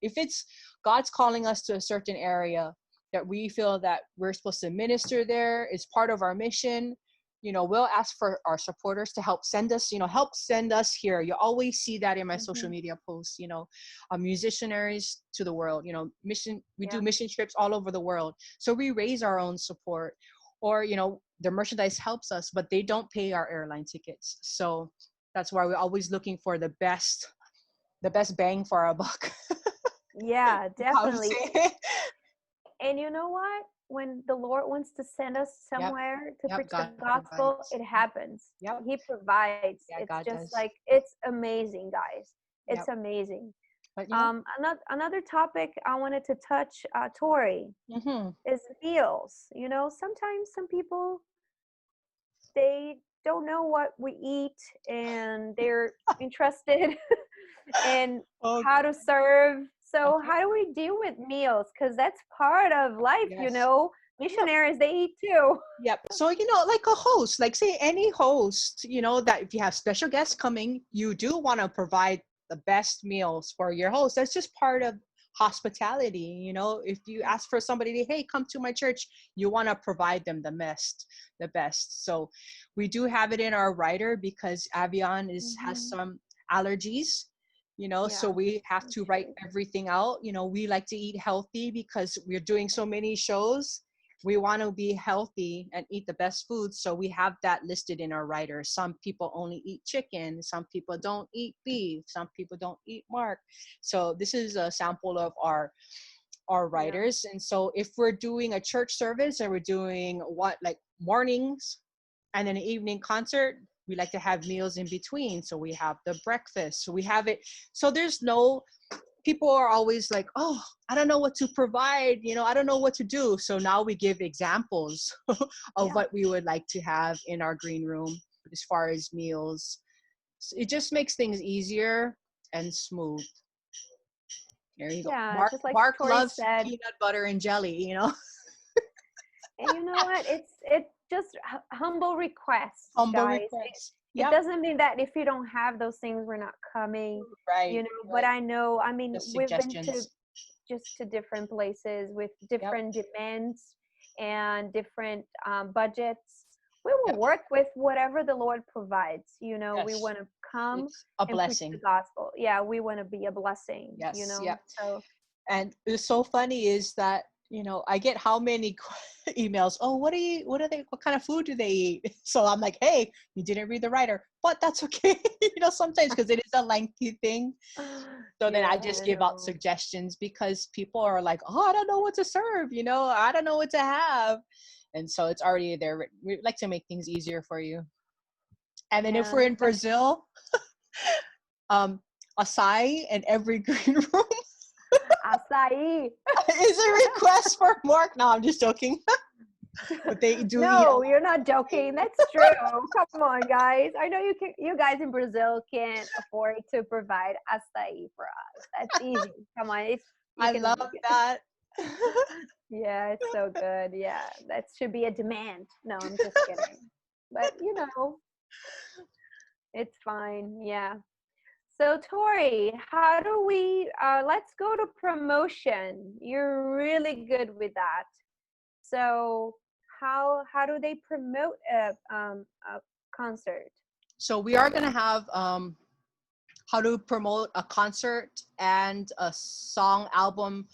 if it's God's calling us to a certain area that we feel that we're supposed to minister there, it's part of our mission, you know, we'll ask for our supporters to help send us here. You always see that in my social media posts, you know, musicianaries to the world, you know, we do mission trips all over the world. So we raise our own support, or, you know, the merchandise helps us, but they don't pay our airline tickets. So that's why we're always looking for the best bang for our buck. Yeah, definitely. And you know what? When the Lord wants to send us somewhere to preach the gospel, it happens. He provides. It's God just does. Like, it's amazing, guys. It's amazing. But, another topic I wanted to touch, Torie, is meals. You know, sometimes some people, they don't know what we eat, and they're interested in how to serve. So how do we deal with meals? Because that's part of life, you know. Missionaries, they eat too. Yep. So, like a host, like say any host, that if you have special guests coming, you do want to provide the best meals for your host. That's just part of hospitality. If you ask for somebody to, hey, come to my church, you want to provide them the best. So we do have it in our writer because Avian has some allergies. So we have to write everything out. We like to eat healthy because we're doing so many shows. We want to be healthy and eat the best food. So we have that listed in our writer. Some people only eat chicken. Some people don't eat beef. Some people don't eat pork. So this is a sample of our writers. And so if we're doing a church service and we're doing like mornings and then an evening concert, we like to have meals in between. So we have the breakfast. So we have it. So people are always like, oh, I don't know what to provide. I don't know what to do. So now we give examples of what we would like to have in our green room as far as meals. So it just makes things easier and smooth. There you go. Just like Mark Torie loves said, peanut butter and jelly, And you know what? It's just humble requests, guys. It doesn't mean that if you don't have those things, we're not coming. Right. But I know, we've been to different places with different demands and different budgets. We will work with whatever the Lord provides. We want to come a blessing. Preach the gospel. Yeah, we want to be a blessing. Yes. So, and it's so funny is that I get how many emails. Oh, what kind of food do they eat? So I'm like, hey, you didn't read the writer, but that's okay. Sometimes because it is a lengthy thing. So then I just give out suggestions because people are like, oh, I don't know what to serve. I don't know what to have. And so it's already there. We like to make things easier for you. And then if we're in Brazil, acai in every green room. Acai is a request for Mark. No, I'm just joking. But they do. No, you're not joking. That's true. Come on, guys. I know you guys in Brazil can't afford to provide acai for us. That's easy. Come on. I love that. Yeah, it's so good. Yeah, that should be a demand. No, I'm just kidding. But it's fine. Yeah. So Torie, how do we, let's go to promotion. You're really good with that. So how do they promote a concert? So we are going to have how to promote a concert and a song album.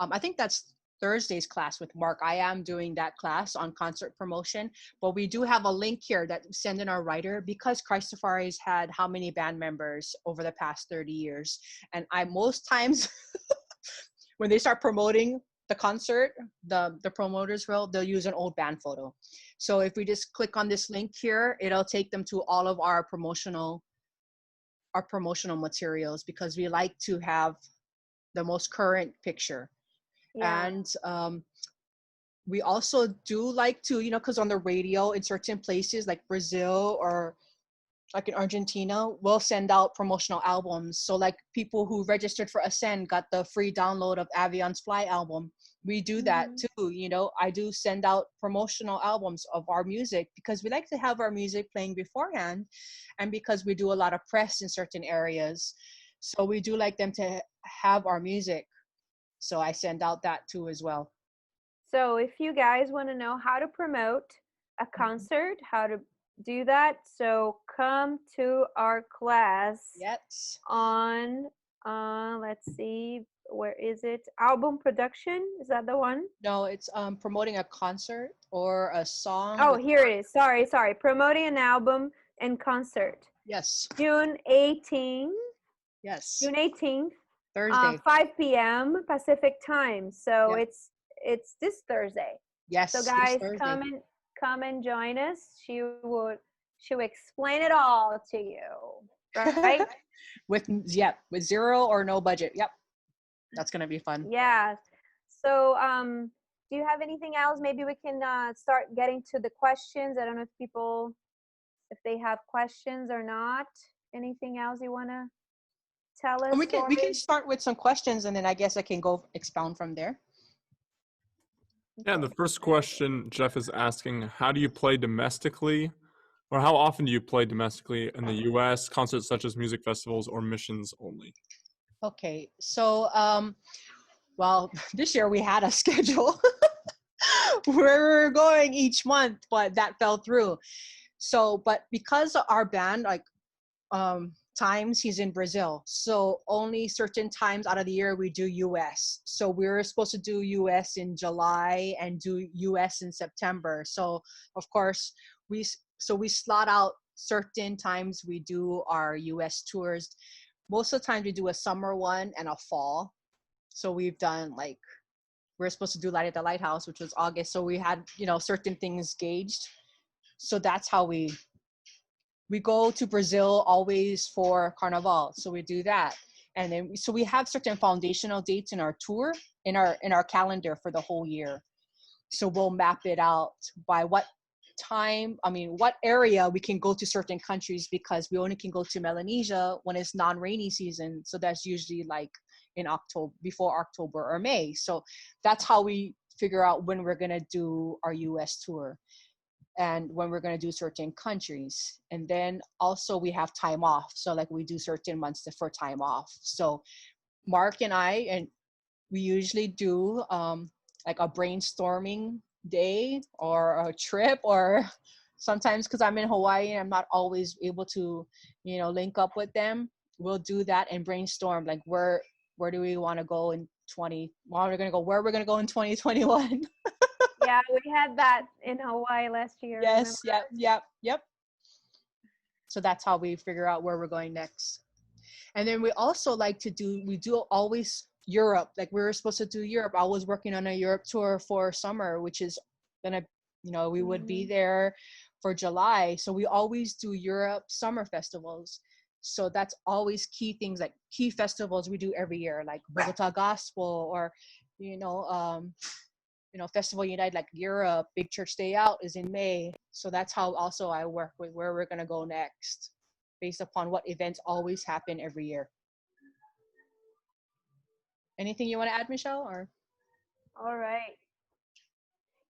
I think that's Thursday's class with Mark. I am doing that class on concert promotion, but we do have a link here that we send in our writer because Christafari's had how many band members over the past 30 years. And most times when they start promoting the concert, the promoters they'll use an old band photo. So if we just click on this link here, it'll take them to all of our promotional materials because we like to have the most current picture. Yeah. And we also do like to, because on the radio in certain places like Brazil or like in Argentina, we'll send out promotional albums. So like people who registered for Ascend got the free download of Avian's Fly album. We do that too. I do send out promotional albums of our music because we like to have our music playing beforehand and because we do a lot of press in certain areas. So we do like them to have our music. So I send out that too as well. So if you guys want to know how to promote a concert, how to do that, so come to our class. Yes. On, let's see, where is it? Album production, is that the one? No, it's promoting a concert or a song. Oh, here it is. Sorry. Promoting an album and concert. Yes. June 18th. Yes. June 18th. Thursday. 5 p.m. Pacific time. So it's this Thursday. Yes. So guys, come and join us. She'll explain it all to you. Right? with zero or no budget. Yep. That's gonna be fun. Yeah. So do you have anything else? Maybe we can start getting to the questions. I don't know if they have questions or not. Anything else you wanna tell us? We can start with some questions and then I guess I can go expound from there. Yeah, the first question Jeff is asking, how do you play domestically? Or how often do you play domestically in the U.S., concerts such as music festivals or missions only? Okay, so well, this year we had a schedule where we were going each month, but that fell through. So, but because our band, like times he's in Brazil, so only certain times out of the year we do US. So we were supposed to do US in July and do US in September. So of course we slot out certain times we do our US tours. Most of the time we do a summer one and a fall. So we've done like, we're supposed to do Light at the Lighthouse, which was August. So we had, certain things gauged. So that's how we go to Brazil always for Carnival. So we do that. And then, so we have certain foundational dates in our tour, in our calendar for the whole year. So we'll map it out by what area we can go to certain countries, because we only can go to Melanesia when it's non-rainy season. So that's usually like in October, before October or May. So that's how we figure out when we're going to do our US tour and when we're going to do certain countries. And then also we have time off. So like we do certain months for time off. So Mark and we usually do like a brainstorming day or a trip, or sometimes because I'm in Hawaii and I'm not always able to, link up with them. We'll do that and brainstorm like where do we want to go in where we're going to go in 2021. Yeah, we had that in Hawaii last year. Yes, yep. So that's how we figure out where we're going next. And then we also we do always Europe. Like we were supposed to do Europe. I was working on a Europe tour for summer, which is gonna, we would be there for July. So we always do Europe summer festivals. So that's always key things, like key festivals we do every year, like Bogota Gospel or, Festival United, like Europe, Big Church Day Out is in May. So that's how also I work with where we're going to go next, based upon what events always happen every year. Anything you want to add, Michelle? Or all right.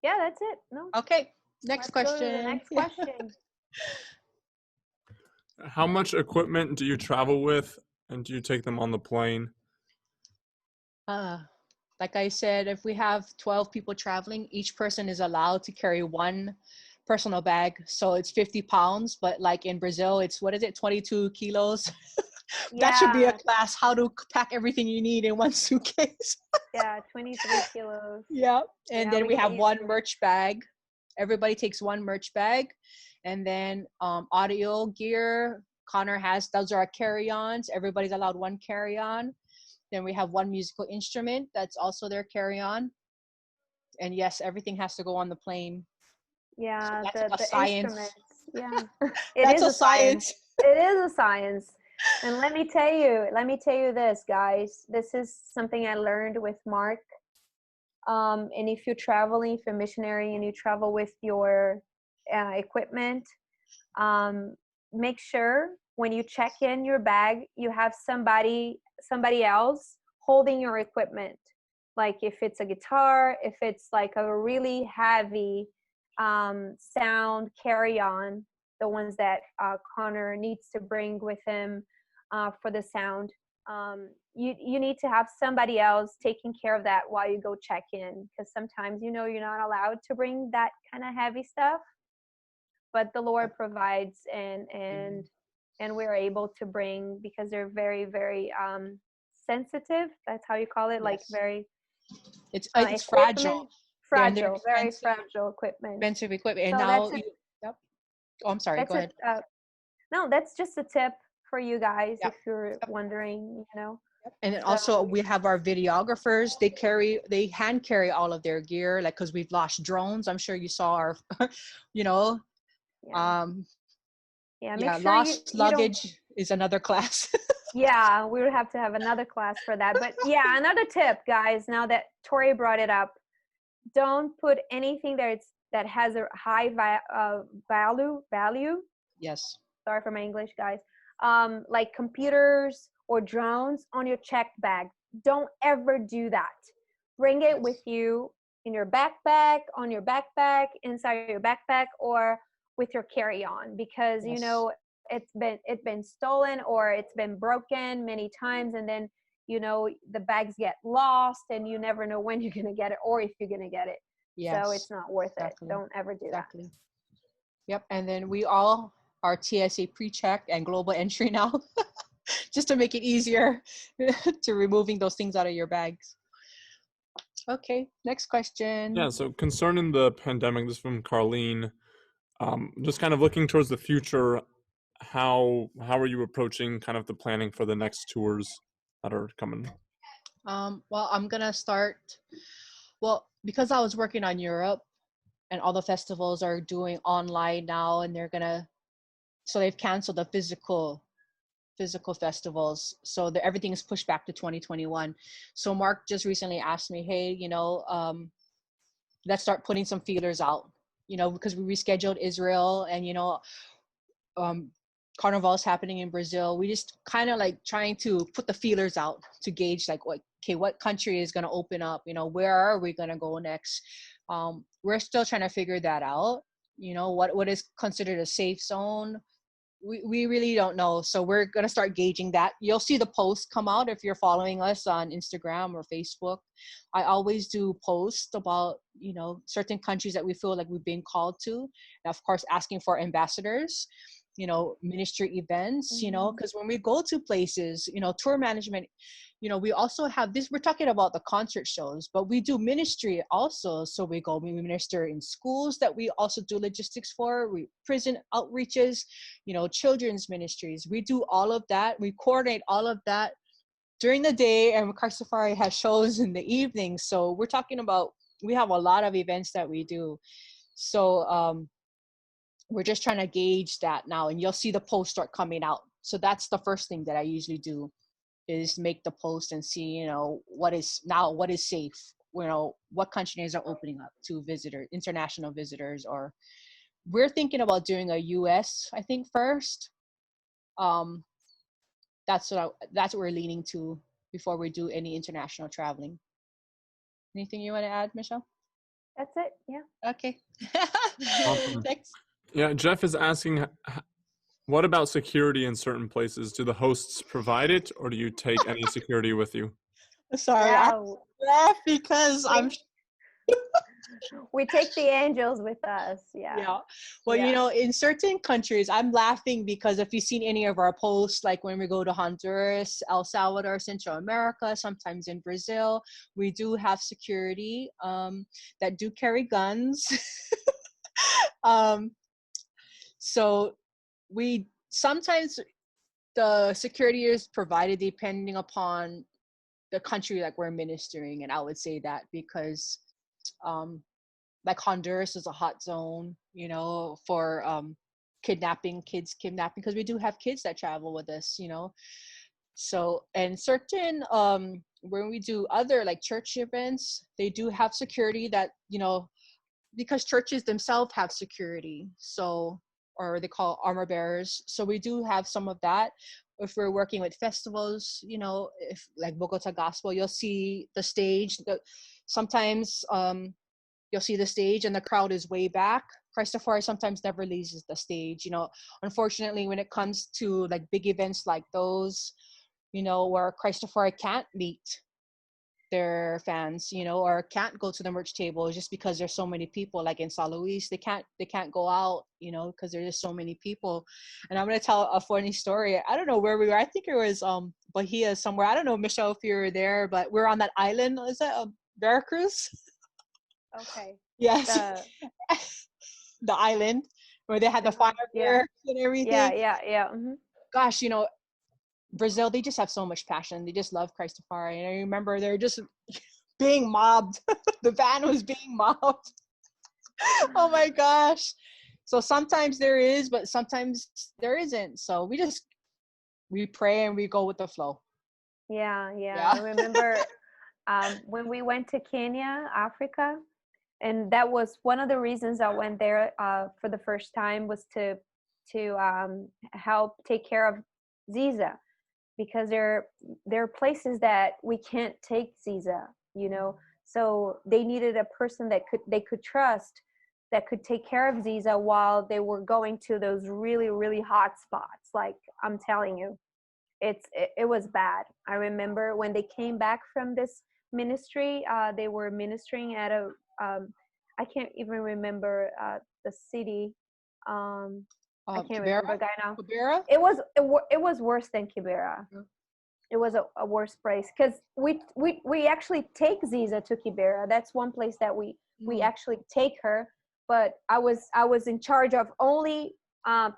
Yeah, that's it. No. Okay. Next Let's question. Go to the next question. How much equipment do you travel with, and do you take them on the plane? Like I said, if we have 12 people traveling, each person is allowed to carry one personal bag. So it's 50 pounds, but like in Brazil, it's, 22 kilos? Yeah. That should be a class, how to pack everything you need in one suitcase. Yeah, 23 kilos. Yeah. And then we have one to merch bag. Everybody takes one merch bag. And then audio gear, Connor has, those are our carry-ons. Everybody's allowed one carry-on. Then we have one musical instrument that's also their carry-on. And yes, everything has to go on the plane. Yeah, so that's the science. instruments. Yeah, That's a science. It is a science. And let me tell you this, guys. This is something I learned with Mark. And if you're traveling, if you're a missionary and you travel with your equipment, make sure when you check in your bag, you have somebody else holding your equipment. Like if it's a guitar, if it's like a really heavy sound carry-on, the ones that Connor needs to bring with him for the sound, you need to have somebody else taking care of that while you go check in, because sometimes you're not allowed to bring that kind of heavy stuff, but the Lord provides, and we're able to bring, because they're very, very sensitive. That's how you call it. Yes. Like very. It's fragile. Fragile, very fragile equipment. Expensive equipment. And so now, yep. Oh, I'm sorry. Go ahead. No, that's just a tip for you guys, if you're wondering, And then also we have our videographers. They hand carry all of their gear, like, because we've lost drones. I'm sure you saw our, lost luggage is another class. Yeah, we would have to have another class for that. But yeah, another tip, guys, now that Torie brought it up, don't put anything that has a high value. Yes. Sorry for my English, guys. Like computers or drones on your checked bag. Don't ever do that. Bring it with you in your backpack, on your backpack, inside your backpack, or with your carry-on, because Yes. you know it's been stolen or it's been broken many times, and then you know the bags get lost and you never know when you're going to get it or if you're going to get it. Yes. So it's not worth Exactly. it. Don't ever do Exactly. Yep. And then we all are TSA pre-checked and global entry now, just to make it easier to removing those things out of your bags. Okay, next question. Yeah, so concerning the pandemic, this is from Carlene. Just kind of looking towards the future, how are you approaching kind of the planning for the next tours that are coming? Well, I'm gonna start. Well, because I was working on Europe, and all the festivals are doing online now, and so they've canceled the physical festivals, so everything is pushed back to 2021. So Mark just recently asked me, hey, let's start putting some feelers out, because we rescheduled Israel, and Carnival is happening in Brazil. We just kind of like trying to put the feelers out to gauge like what country is going to open up, where are we going to go next. We're still trying to figure that out, what is considered a safe zone. We really don't know. So we're going to start gauging that. You'll see the posts come out if you're following us on Instagram or Facebook. I always do posts about, certain countries that we feel like we've been called to. And of course, asking for ambassadors, ministry events, because when we go to places, tour management, we also have this, we're talking about the concert shows, but we do ministry also. So we minister in schools that we also do logistics for, prison outreaches, children's ministries. We do all of that. We coordinate all of that during the day, and Christafari has shows in the evening. So we're talking about, we have a lot of events that we do. So we're just trying to gauge that now, and you'll see the posts start coming out. So that's the first thing that I usually do, is make the post and see, what is safe, what countries are opening up to international visitors, or we're thinking about doing a US, I think, first. That's what we're leaning to before we do any international traveling. Anything you want to add, Michelle? That's it. Yeah. Okay. Awesome. Thanks. Yeah, Jeff is asking, what about security in certain places? Do the hosts provide it, or do you take any security with you? Sorry, Yeah. I laugh because we take the angels with us. Yeah. Well, in certain countries, I'm laughing because if you've seen any of our posts, like when we go to Honduras, El Salvador, Central America, sometimes in Brazil, we do have security that do carry guns. So sometimes the security is provided depending upon the country like we're ministering, and I would say that because like Honduras is a hot zone, for kidnapping, because we do have kids that travel with us, So, and certain when we do other like church events, they do have security that, because churches themselves have security, so, or they call armor bearers. So we do have some of that. If we're working with festivals, if like Bogota Gospel, you'll see the stage. Sometimes you'll see the stage and the crowd is way back. Christafari sometimes never leaves the stage. Unfortunately, when it comes to like big events like those, where Christafari can't meet their fans, or can't go to the merch table just because there's so many people. Like in San Luis, they can't go out, because there's just so many people. And I'm gonna tell a funny story. I don't know where we were. I think it was Bahia somewhere. I don't know, Michelle, if you were there, but we're on that island. Is that Veracruz? Okay. Yes. The island where they had the fireworks and everything. Yeah. Mm-hmm. Gosh, Brazil, they just have so much passion. They just love Christafari. And I remember they're just being mobbed. The van was being mobbed. Oh my gosh. So sometimes there is, but sometimes there isn't. So we pray and we go with the flow. Yeah. I remember when we went to Kenya, Africa, and that was one of the reasons I went there for the first time, was to help take care of Ziza, because there are places that we can't take Ziza, So they needed a person that they could trust, that could take care of Ziza while they were going to those really, really hot spots. Like, I'm telling you, it was bad. I remember when they came back from this ministry, they were ministering at a, I can't even remember the city. I can't remember right now. Kibera? It was worse than Kibera. It was a worse place, because we actually take Ziza to Kibera. That's one place that we actually take her. But I was in charge of only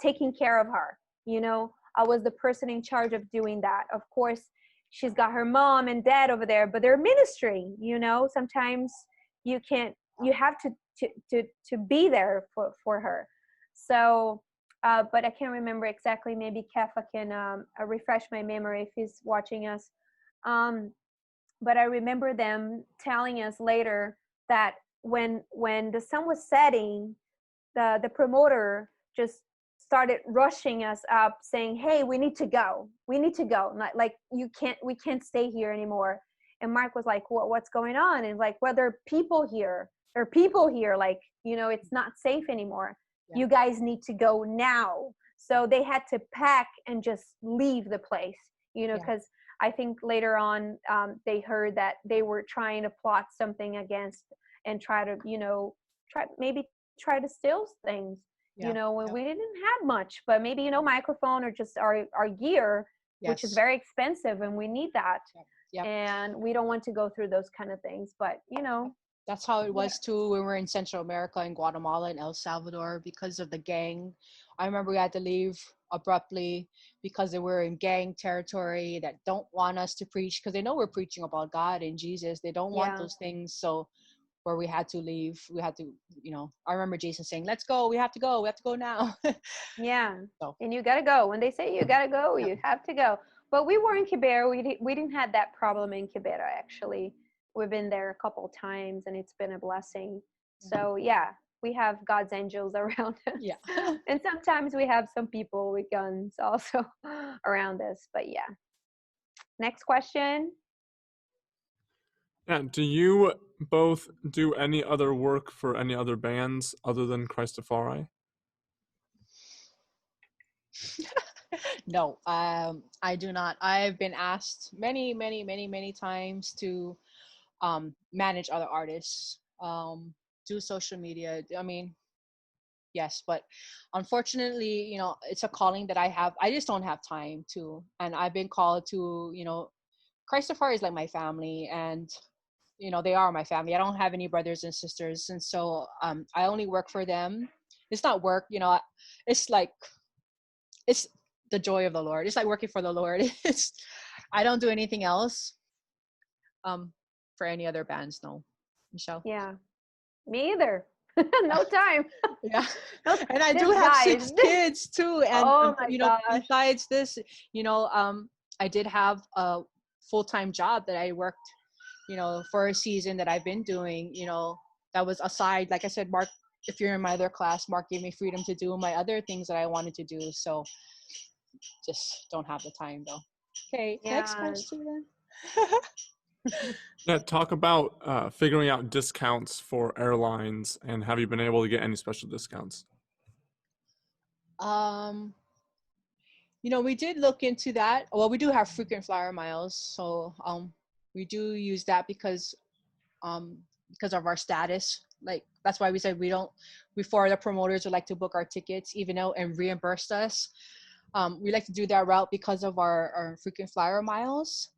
taking care of her. You know, I was the person in charge of doing that. Of course, she's got her mom and dad over there, but they're ministering. You know, sometimes you can't. You have to be there for her. So. But I can't remember exactly. Maybe Kefa can refresh my memory if he's watching us. But I remember them telling us later that when the sun was setting, the promoter just started rushing us up, saying, "Hey, we need to go. We need to go. Not, like, we can't stay here anymore." And Mark was like, "What's going on?" And like, "Well, there are people here. There are people here. Like, you know, it's not safe anymore. Yeah. You guys need to go now." So they had to pack and just leave the place, you know, because I think later on they heard that they were trying to plot something against and try to, you know, try to steal things, you know, when we didn't have much, but maybe, you know, microphone or just our gear, which is very expensive, and we need that. And we don't want to go through those kind of things, but, you know. That's how it was too when we were in Central America, in Guatemala and El Salvador, because of the gang. I remember we had to leave abruptly because they were in gang territory that don't want us to preach, because they know we're preaching about God and Jesus. They don't want those things. So where we had to leave, we had to, you know, I remember Jason saying, "Let's go. We have to go. We have to go now." So. And you got to go. When they say you got to go, you have to go. But we were in Kibera. We didn't have that problem in Kibera, actually. We've been there a couple of times, and it's been a blessing. So we have God's angels around us. And sometimes we have some people with guns also around us. But next question. Do you both do any other work for any other bands other than Christafari? No, I do not. I've been asked many times to manage other artists, do social media. I mean, yes, but unfortunately, you know, it's a calling that I have. I just don't have time to, and I've been called to, you know, Christafari is like my family, and, you know, they are my family. I don't have any brothers and sisters, and so I only work for them. It's not work, you know, it's like, it's the joy of the Lord. It's like working for the Lord. I don't do anything else. For any other bands, no. Michelle? Yeah, me either. No time. And I do have 6 kids too, and you know, besides this, you know, I did have a full-time job that I worked, you know, for a season that I've been doing, you know, that was aside. Like I said, Mark, if you're in my other class, Mark gave me freedom to do my other things that I wanted to do, so just don't have the time though. Okay, next question. Talk about figuring out discounts for airlines, and have you been able to get any special discounts? You know, we did look into that. Well, we do have frequent flyer miles, so we do use that because of our status. Like, that's why we said before the promoters would like to book our tickets, even though, and reimburse us. We like to do that route because of our frequent flyer miles.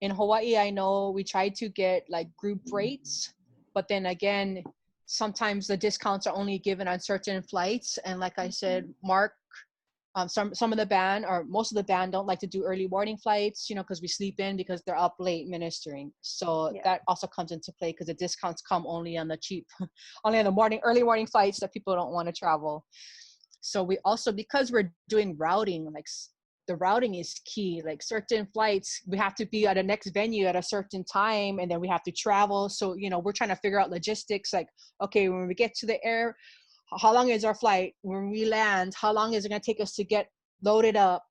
In Hawaii, I know we tried to get like group rates, but then again, sometimes the discounts are only given on certain flights. And like I said, Mark, some of the band, or most of the band, don't like to do early morning flights, you know, because we sleep in because they're up late ministering. So that also comes into play, because the discounts come only on the cheap, only on the early morning flights that people don't want to travel. So we also, because we're doing routing, like the routing is key. Like certain flights, we have to be at a next venue at a certain time, and then we have to travel. So, you know, we're trying to figure out logistics. Like, okay, when we get to the air, how long is our flight? When we land, how long is it going to take us to get loaded up?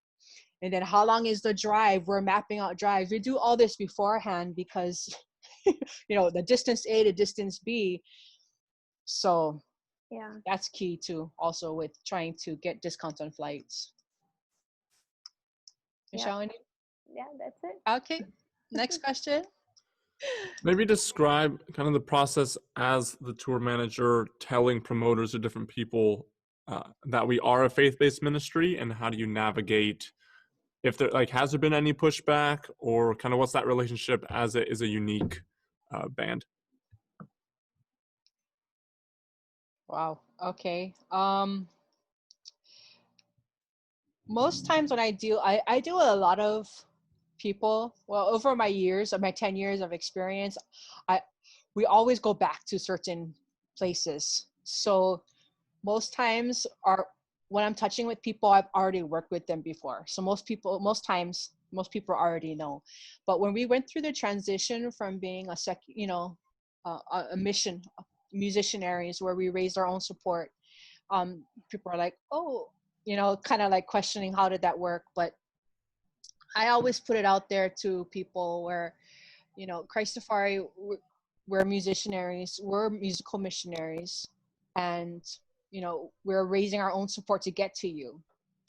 And then how long is the drive? We're mapping out drives. We do all this beforehand because the distance A to distance B. So Yeah. that's key too, also with trying to get discounts on flights. Michelle, any? Yeah, that's it. Okay, next question. Maybe describe kind of the process as the tour manager telling promoters or different people that we are a faith-based ministry, and how do you navigate if there has there been any pushback, or kind of what's that relationship as it is a unique band? Wow. Okay. Most times when I deal with a lot of people. Well, over my 10 years of experience, we always go back to certain places. So most times when I'm touching with people, I've already worked with them before. So most people already know. But when we went through the transition from being a mission musicianaries where we raised our own support, people are like, oh, kind of like questioning how did that work. But I always put it out there to people where, Christafari, we're musicianaries, we're musical missionaries, and, we're raising our own support to get to you.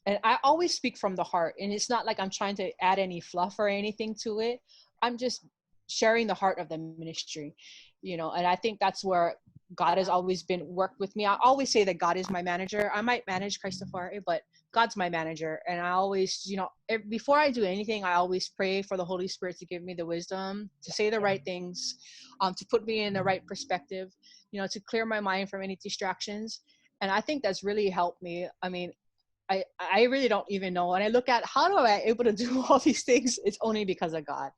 And I always speak from the heart, and it's not like I'm trying to add any fluff or anything to it. I'm just sharing the heart of the ministry, and I think that's where God has always been worked with me. I always say that God is my manager. I might manage Christafari, but God's my manager. And I always, before I do anything, I always pray for the Holy Spirit to give me the wisdom to say the right things, to put me in the right perspective, to clear my mind from any distractions. And I think that's really helped me. I mean, I really don't even know. And I look at how do I able to do all these things? It's only because of God.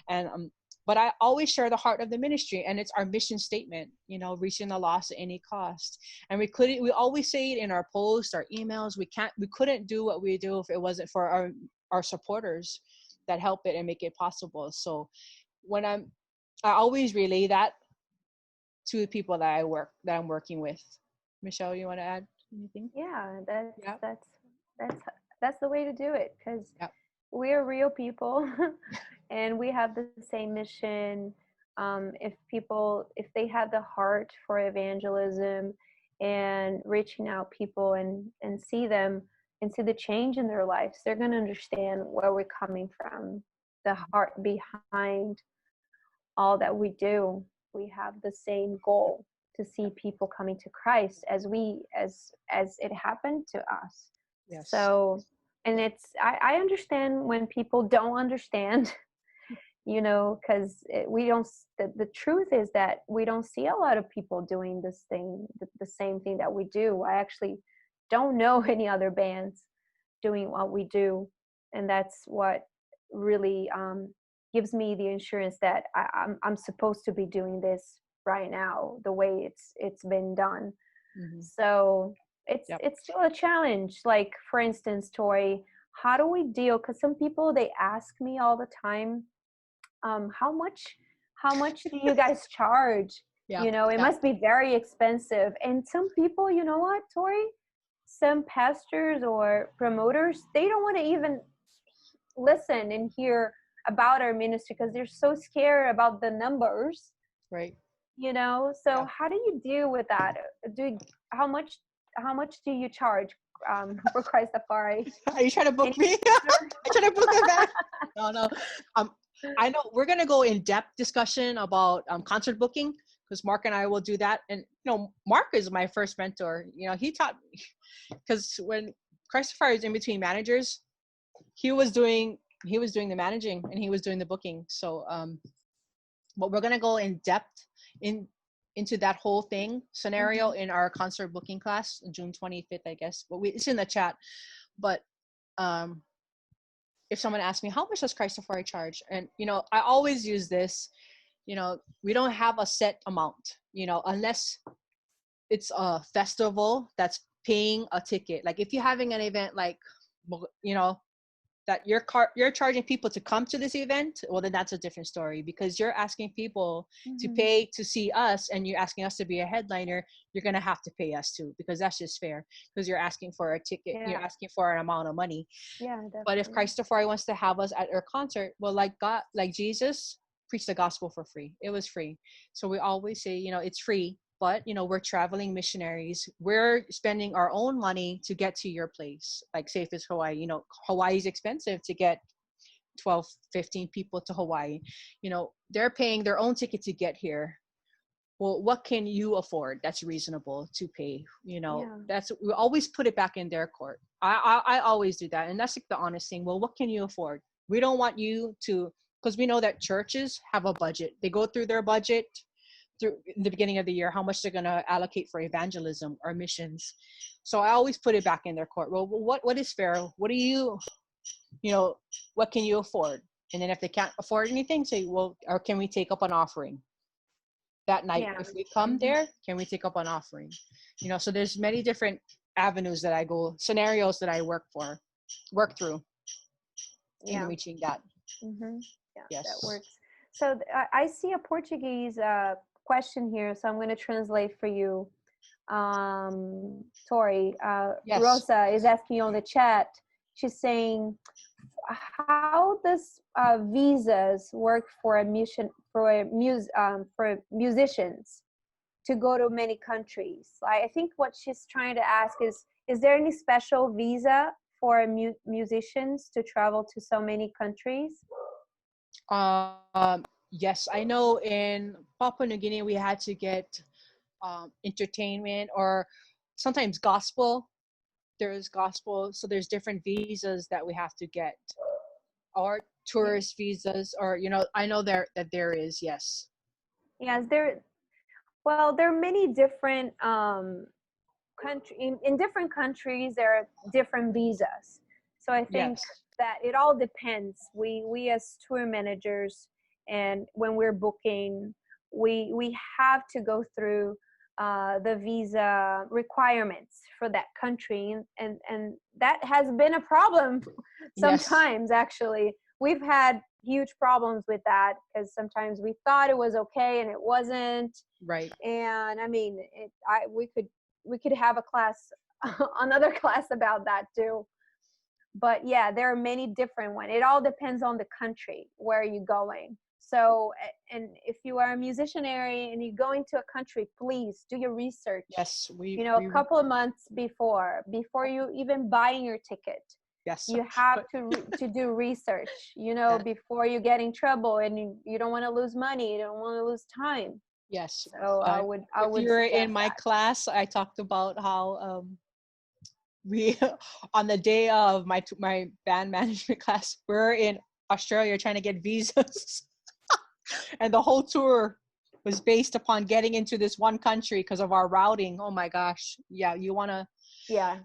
And but I always share the heart of the ministry, and it's our mission statement, reaching the lost at any cost. And we always say it in our posts, our emails. We couldn't do what we do if it wasn't for our supporters that help it and make it possible. So when I always relay that to the people that I'm working with. Michelle, you want to add anything? Yeah, that's the way to do it, because we're real people and we have the same mission. If they have the heart for evangelism and reaching out people and see them and see the change in their lives, they're going to understand where we're coming from, the heart behind all that we do. We have the same goal, to see people coming to Christ as it happened to us. Yes. So, and I understand when people don't understand, because the truth is that we don't see a lot of people doing this thing, the same thing that we do. I actually don't know any other bands doing what we do. And that's what really gives me the assurance that I'm supposed to be doing this right now, the way it's been done. Mm-hmm. So it's still a challenge. Like, for instance, Torie, how do we deal? Because some people, they ask me all the time, how much do you guys charge? It must be very expensive. And some people, you know what, Torie? Some pastors or promoters, they don't want to even listen and hear about our ministry because they're so scared about the numbers. Right. So how do you deal with that? How much do you charge for Christafari? Are you trying to book me? I'm trying to book me back. No. I know we're gonna go in depth discussion about concert booking, because Mark and I will do that. And Mark is my first mentor. He taught me, because when Christafari was in between managers, he was doing the managing and he was doing the booking. So but we're gonna go in depth into that whole scenario in our concert booking class, June 25th, I guess. But it's in the chat. But if someone asks me, how much does Christafari charge? And I always use this. We don't have a set amount. Unless it's a festival that's paying a ticket. Like if you're having an event, like that you're charging people to come to this event, well, then that's a different story, because you're asking people to pay to see us, and you're asking us to be a headliner. You're going to have to pay us too, because that's just fair, because you're asking for a ticket. You're asking for an amount of money. Yeah, definitely. But if Christafari wants to have us at their concert, well, like Jesus preach the gospel for free. It was free. So we always say, you know, it's free, but, you know, we're traveling missionaries. We're spending our own money to get to your place. Like, say if it's Hawaii, you know, Hawaii's expensive to get 12, 15 people to Hawaii. You know, they're paying their own ticket to get here. Well, what can you afford that's reasonable to pay? You know, we always put it back in their court. I always do that. And that's like the honest thing. Well, what can you afford? We don't want you to, because we know that churches have a budget. They go through their budget through the beginning of the year, how much they're going to allocate for evangelism or missions. So I always put it back in their court. Well, what is fair? What do you know, what can you afford? And then if they can't afford anything, say, well, or can we take up an offering that night? If we come there, can we take up an offering? You know, so there's many different avenues that I go, scenarios that I work through in reaching that. That works. So I see a Portuguese question here, so I'm going to translate for you, Torie. Rosa is asking on the chat. She's saying, how does visas work for musicians to go to many countries? I think what she's trying to ask is there any special visa for musicians to travel to so many countries? Yes, I know in Papua New Guinea we had to get entertainment or sometimes gospel. There is gospel, so there's different visas that we have to get, or tourist visas, or, you know, I know there is, yes. Yes, there are many different in different countries there are different visas. So I think that it all depends. We as tour managers, and when we're booking, we have to go through the visa requirements for that country, and that has been a problem sometimes. Actually, we've had huge problems with that, because sometimes we thought it was okay and it wasn't. Right. And I mean, we could have a class, another class about that too. But yeah, there are many different ones. It all depends on the country where you're going. So, and if you are a musicianary and you're going to a country, please do your research. Yes, a couple of months before you even buying your ticket. Yes, you have to do research. You know, before you get in trouble, and you don't want to lose money. You don't want to lose time. Yes. So I would. If you were in my class, I talked about how we on the day of my band management class, we're in Australia trying to get visas. And the whole tour was based upon getting into this one country because of our routing. Oh my gosh. Yeah, you want to. Yeah.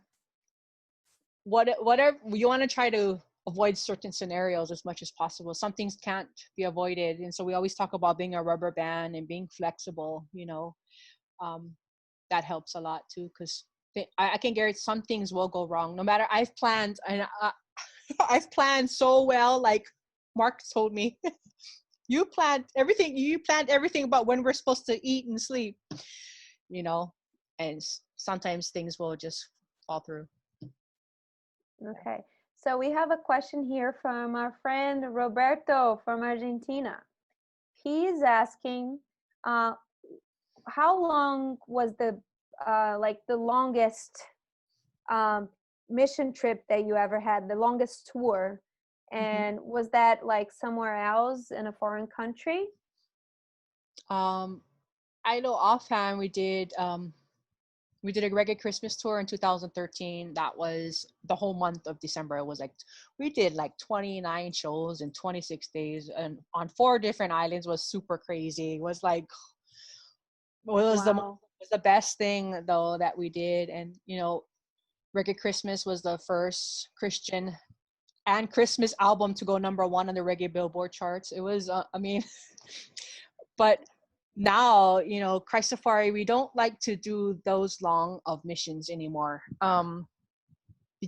Whatever you want to try to avoid certain scenarios as much as possible. Some things can't be avoided, and so we always talk about being a rubber band and being flexible. You know, that helps a lot too, because I can guarantee some things will go wrong. No matter, I've planned, and I've planned so well. Like Mark told me. You planned everything about when we're supposed to eat and sleep, you know, and sometimes things will just fall through. Okay. So we have a question here from our friend Roberto from Argentina. He's asking, how long was the longest mission trip that you ever had, the longest tour? And was that like somewhere else in a foreign country? I know offhand we did a reggae Christmas tour in 2013. That was the whole month of December. It was like we did like 29 shows in 26 days, and on 4 different islands. Was super crazy. It was like was the best thing though that we did. And you know, Reggae Christmas was the first Christian and Christmas album to go #1 on the reggae Billboard charts. It was, but now, you know, Christafari, we don't like to do those long of missions anymore.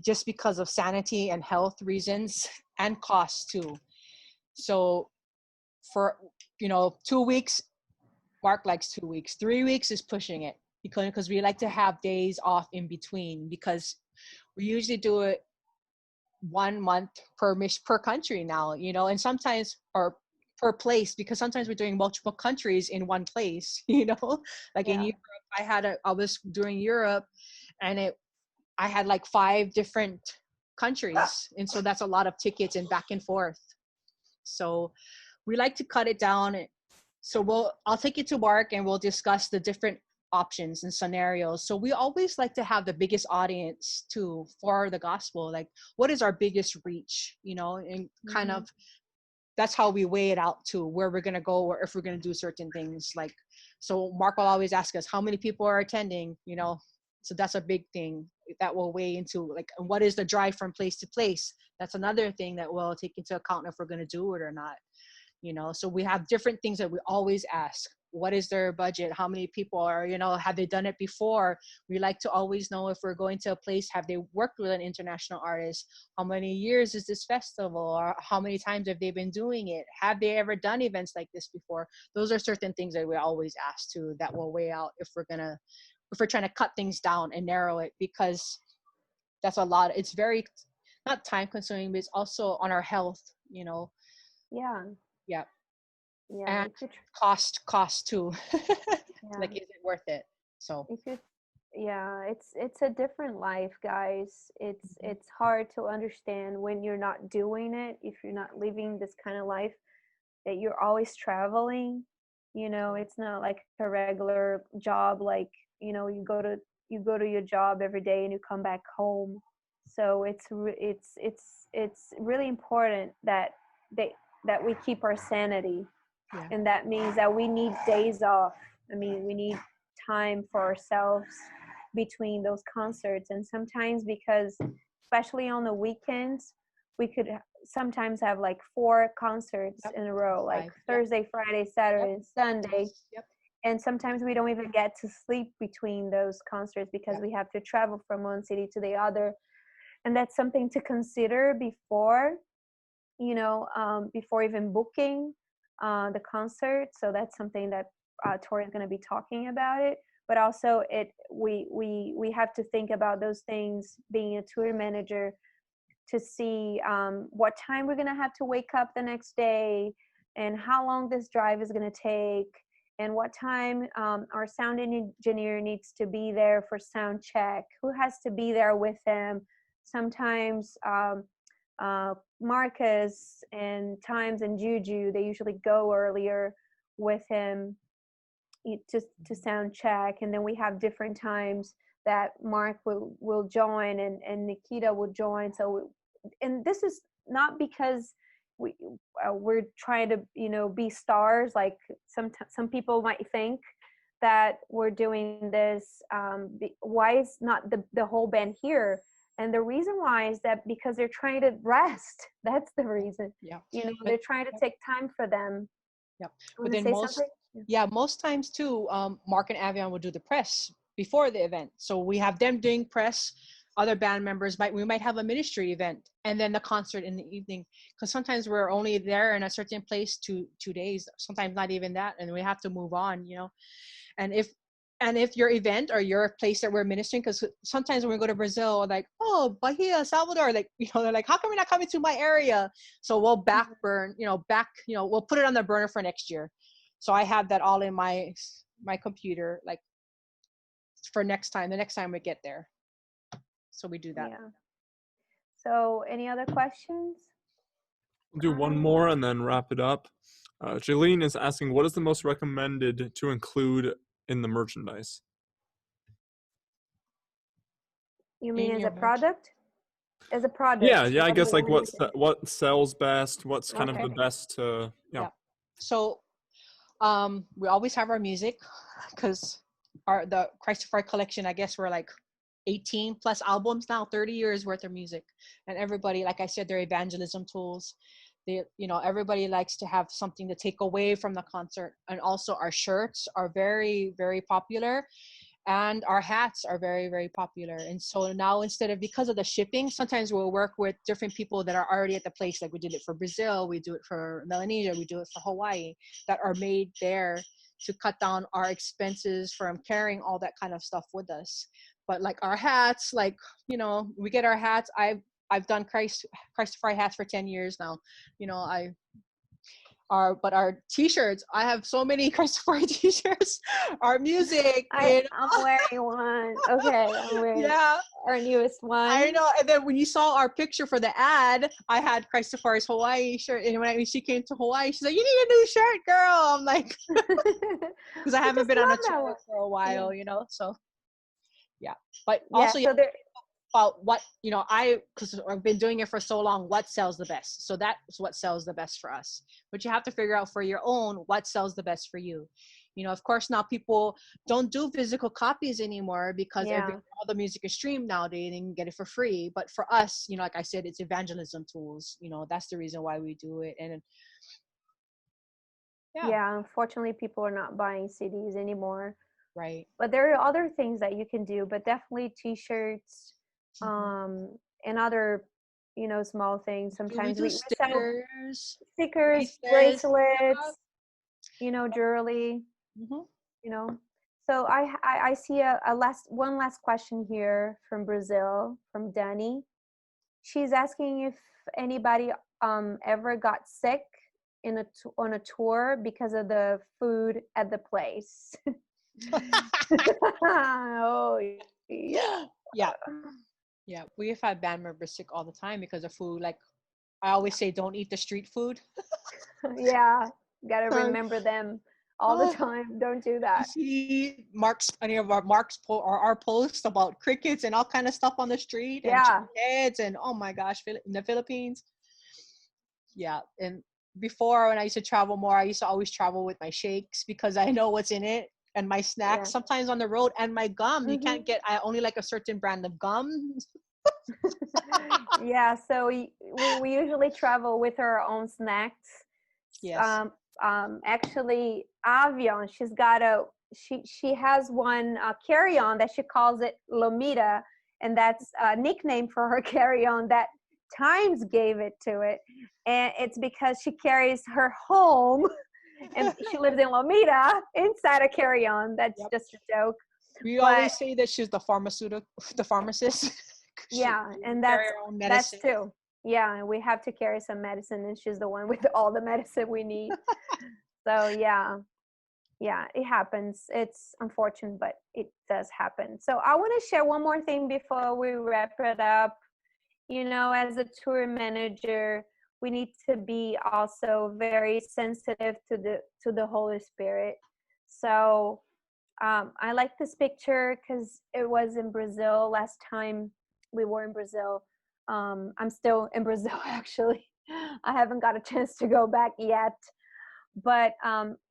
Just because of sanity and health reasons and cost too. So for, 2 weeks, Mark likes 2 weeks. 3 weeks is pushing it because we like to have days off in between, because we usually do it 1 month per country now, and sometimes, or per place, because sometimes we're doing multiple countries in one place, you know, like in Europe, I was doing Europe, and I had like 5 different countries. And so that's a lot of tickets and back and forth. So we like to cut it down. So I'll take it to Mark and we'll discuss the different options and scenarios. So we always like to have the biggest audience too for the gospel. Like, what is our biggest reach, you know, and kind of, that's how we weigh it out to where we're going to go, or if we're going to do certain things. Like, so Mark will always ask us how many people are attending, you know, so that's a big thing that will weigh into, like, what is the drive from place to place? That's another thing that we'll take into account if we're going to do it or not, you know. So we have different things that we always ask. What is their budget? How many people are, you know, have they done it before? We like to always know if we're going to a place, have they worked with an international artist? How many years is this festival? Or how many times have they been doing it? Have they ever done events like this before? Those are certain things that we always ask too, that will weigh out if we're trying to cut things down and narrow it, because that's a lot. It's very, not time consuming, but it's also on our health, you know. Yeah. Yeah. Yeah. And cost too. Like, is it worth it? So it's a different life, guys. It's hard to understand when you're not doing it, if you're not living this kind of life, that you're always traveling. You know, it's not like a regular job, like, you know, you go to your job every day and you come back home. So it's really important that we keep our sanity. Yeah. And that means that we need days off. I mean, we need time for ourselves between those concerts. And sometimes, because especially on the weekends, we could sometimes have like 4 concerts in a row, like Thursday, Friday, Saturday, and Sunday. And sometimes we don't even get to sleep between those concerts because we have to travel from one city to the other. And that's something to consider before, you know, before even booking the concert. So that's something that Torie is going to be talking about it. But also we have to think about those things, being a tour manager, to see what time we're going to have to wake up the next day, and how long this drive is going to take, and what time our sound engineer needs to be there for sound check, who has to be there with them. Sometimes Marcus and Times and Juju, they usually go earlier with him to sound check, and then we have different times that Mark will join and Nikita will join. So, and this is not because we're trying to, you know, be stars, like some people might think that we're doing this. Why is not the whole band here? And the reason why is that because they're trying to rest. That's the reason. Yeah. You know, they're trying to take time for them. Yep. But then most times too, Mark and Avion will do the press before the event. So we have them doing press. Other band members we might have a ministry event, and then the concert in the evening. Because sometimes we're only there in a certain place 2 days, sometimes not even that, and we have to move on, you know. And if your event or your place that we're ministering, because sometimes when we go to Brazil, like, oh, Bahia, Salvador, like, you know, they're like, how come you're not coming to my area? So we'll we'll put it on the burner for next year. So I have that all in my computer, like, for the next time we get there. So we do that. Yeah. So any other questions? We'll do one more and then wrap it up. Jaylene is asking, what is the most recommended to include in the merchandise? You mean as a product? As a product? Yeah. I guess like what sells best, what's kind of the best to, yeah. So we always have our music, because the Christafari collection, I guess we're like 18 plus albums now, 30 years worth of music. And everybody, like I said, they're evangelism tools. They, you know, everybody likes to have something to take away from the concert. And also our shirts are very, very popular, and our hats are very, very popular. And so now, because of the shipping, sometimes we'll work with different people that are already at the place. Like we did it for Brazil, we do it for Melanesia, we do it for Hawaii, that are made there to cut down our expenses from carrying all that kind of stuff with us. But like our hats, like, you know, we get our hats. I've done Christafari hats for 10 years now. You know, our t-shirts, I have so many Christafari t-shirts, our music. I'm wearing one. Okay, I'm wearing our newest one. I know. And then when you saw our picture for the ad, I had Christafari's Hawaii shirt. And when she came to Hawaii, she's like, "You need a new shirt, girl." I'm like, because I haven't been on a tour for a while, So yeah, but also so about what because I've been doing it for so long, what sells the best. So that's what sells the best for us, but you have to figure out for your own what sells the best for you. Of course, now people don't do physical copies anymore because all the music is streamed nowadays and you can get it for free. But for us, like I said, it's evangelism tools. That's the reason why we do it. And unfortunately people are not buying CDs anymore, right? But there are other things that you can do, but definitely t-shirts, and other small things. Sometimes we sell stickers, bracelets, jewelry, So I see one last question here from Brazil, from Dani. She's asking if anybody ever got sick on a tour because of the food at the place. Oh yeah, we've had band members sick all the time because of food. Like I always say, don't eat the street food. Gotta remember them all the time. Don't do that. You see any of our posts about crickets and all kind of stuff on the street, and heads, and oh my gosh, in the Philippines. And before, when I used to travel more, I used to always travel with my shakes because I know what's in it, and my snacks sometimes on the road, and my gum. You can't get, I only like a certain brand of gum. So we usually travel with our own snacks. Actually, Avion, she has one carry-on that she calls it Lomita, and that's a nickname for her carry-on that Times gave it to it, and it's because she carries her home and she lives in Lomita inside a carry-on. That's just a joke. We always say that she's the pharmacist. And that's too. And we have to carry some medicine, and she's the one with all the medicine we need. So it happens. It's unfortunate, but it does happen. So I want to share one more thing before we wrap it up. As a tour manager, we need to be also very sensitive to the Holy Spirit. So I like this picture because it was in Brazil last time we were in Brazil. I'm still in Brazil, actually. I haven't got a chance to go back yet. But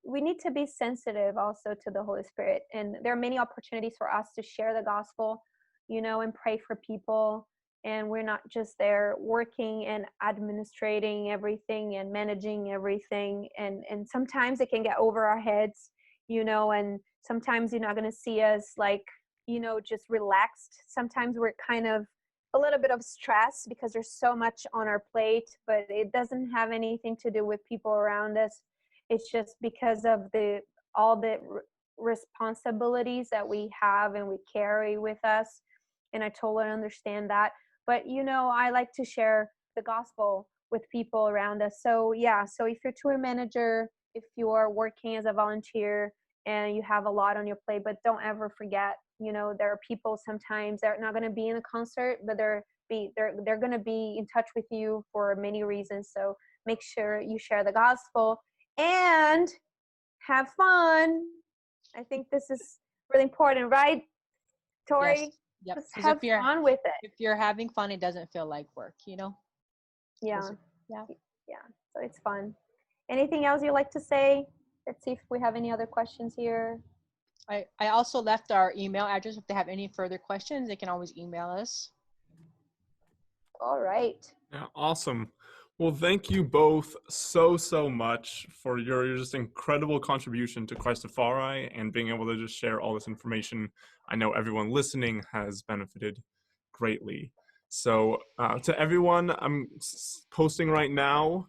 we need to be sensitive also to the Holy Spirit. And there are many opportunities for us to share the gospel, and pray for people. And we're not just there working and administrating everything and managing everything. And sometimes it can get over our heads, and sometimes you're not going to see us like, just relaxed. Sometimes we're kind of a little bit of stress because there's so much on our plate, but it doesn't have anything to do with people around us. It's just because of all the responsibilities that we have and we carry with us. And I totally understand that. But, I like to share the gospel with people around us. So, so if you're a tour manager, if you are working as a volunteer and you have a lot on your plate, but don't ever forget, there are people sometimes that are not going to be in a concert, but they're going to be in touch with you for many reasons. So make sure you share the gospel and have fun. I think this is really important, right, Torie? Yes. Yep. Just have fun with it. If you're having fun, it doesn't feel like work, Yeah. So it's fun. Anything else you'd like to say? Let's see if we have any other questions here. I also left our email address. If they have any further questions, they can always email us. All right. Yeah, awesome. Well, thank you both so much for your just incredible contribution to Christafari and being able to just share all this information. I know everyone listening has benefited greatly. So to everyone, I'm posting right now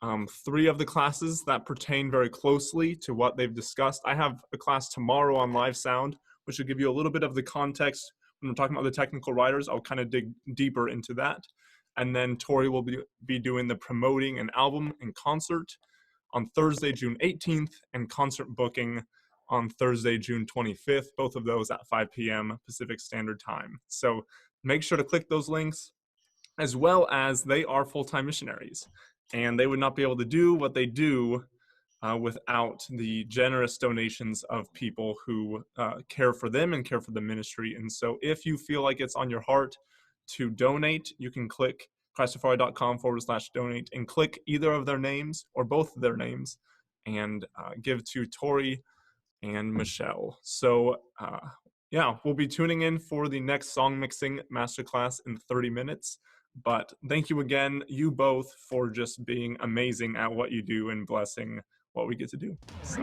3 of the classes that pertain very closely to what they've discussed. I have a class tomorrow on live sound, which will give you a little bit of the context. When we're talking about the technical writers, I'll kind of dig deeper into that. And then Torie will be doing the promoting an album in concert. on Thursday, June 18th, and concert booking on Thursday, June 25th, both of those at 5 p.m. Pacific Standard Time. So make sure to click those links, as well as they are full-time missionaries, and they would not be able to do what they do without the generous donations of people who care for them and care for the ministry. And so if you feel like it's on your heart to donate, you can click Christafari.com/donate and click either of their names or both of their names and give to Torie and Michelle. So yeah, we'll be tuning in for the next song mixing masterclass in 30 minutes. But thank you again, you both, for just being amazing at what you do and blessing what we get to do. So.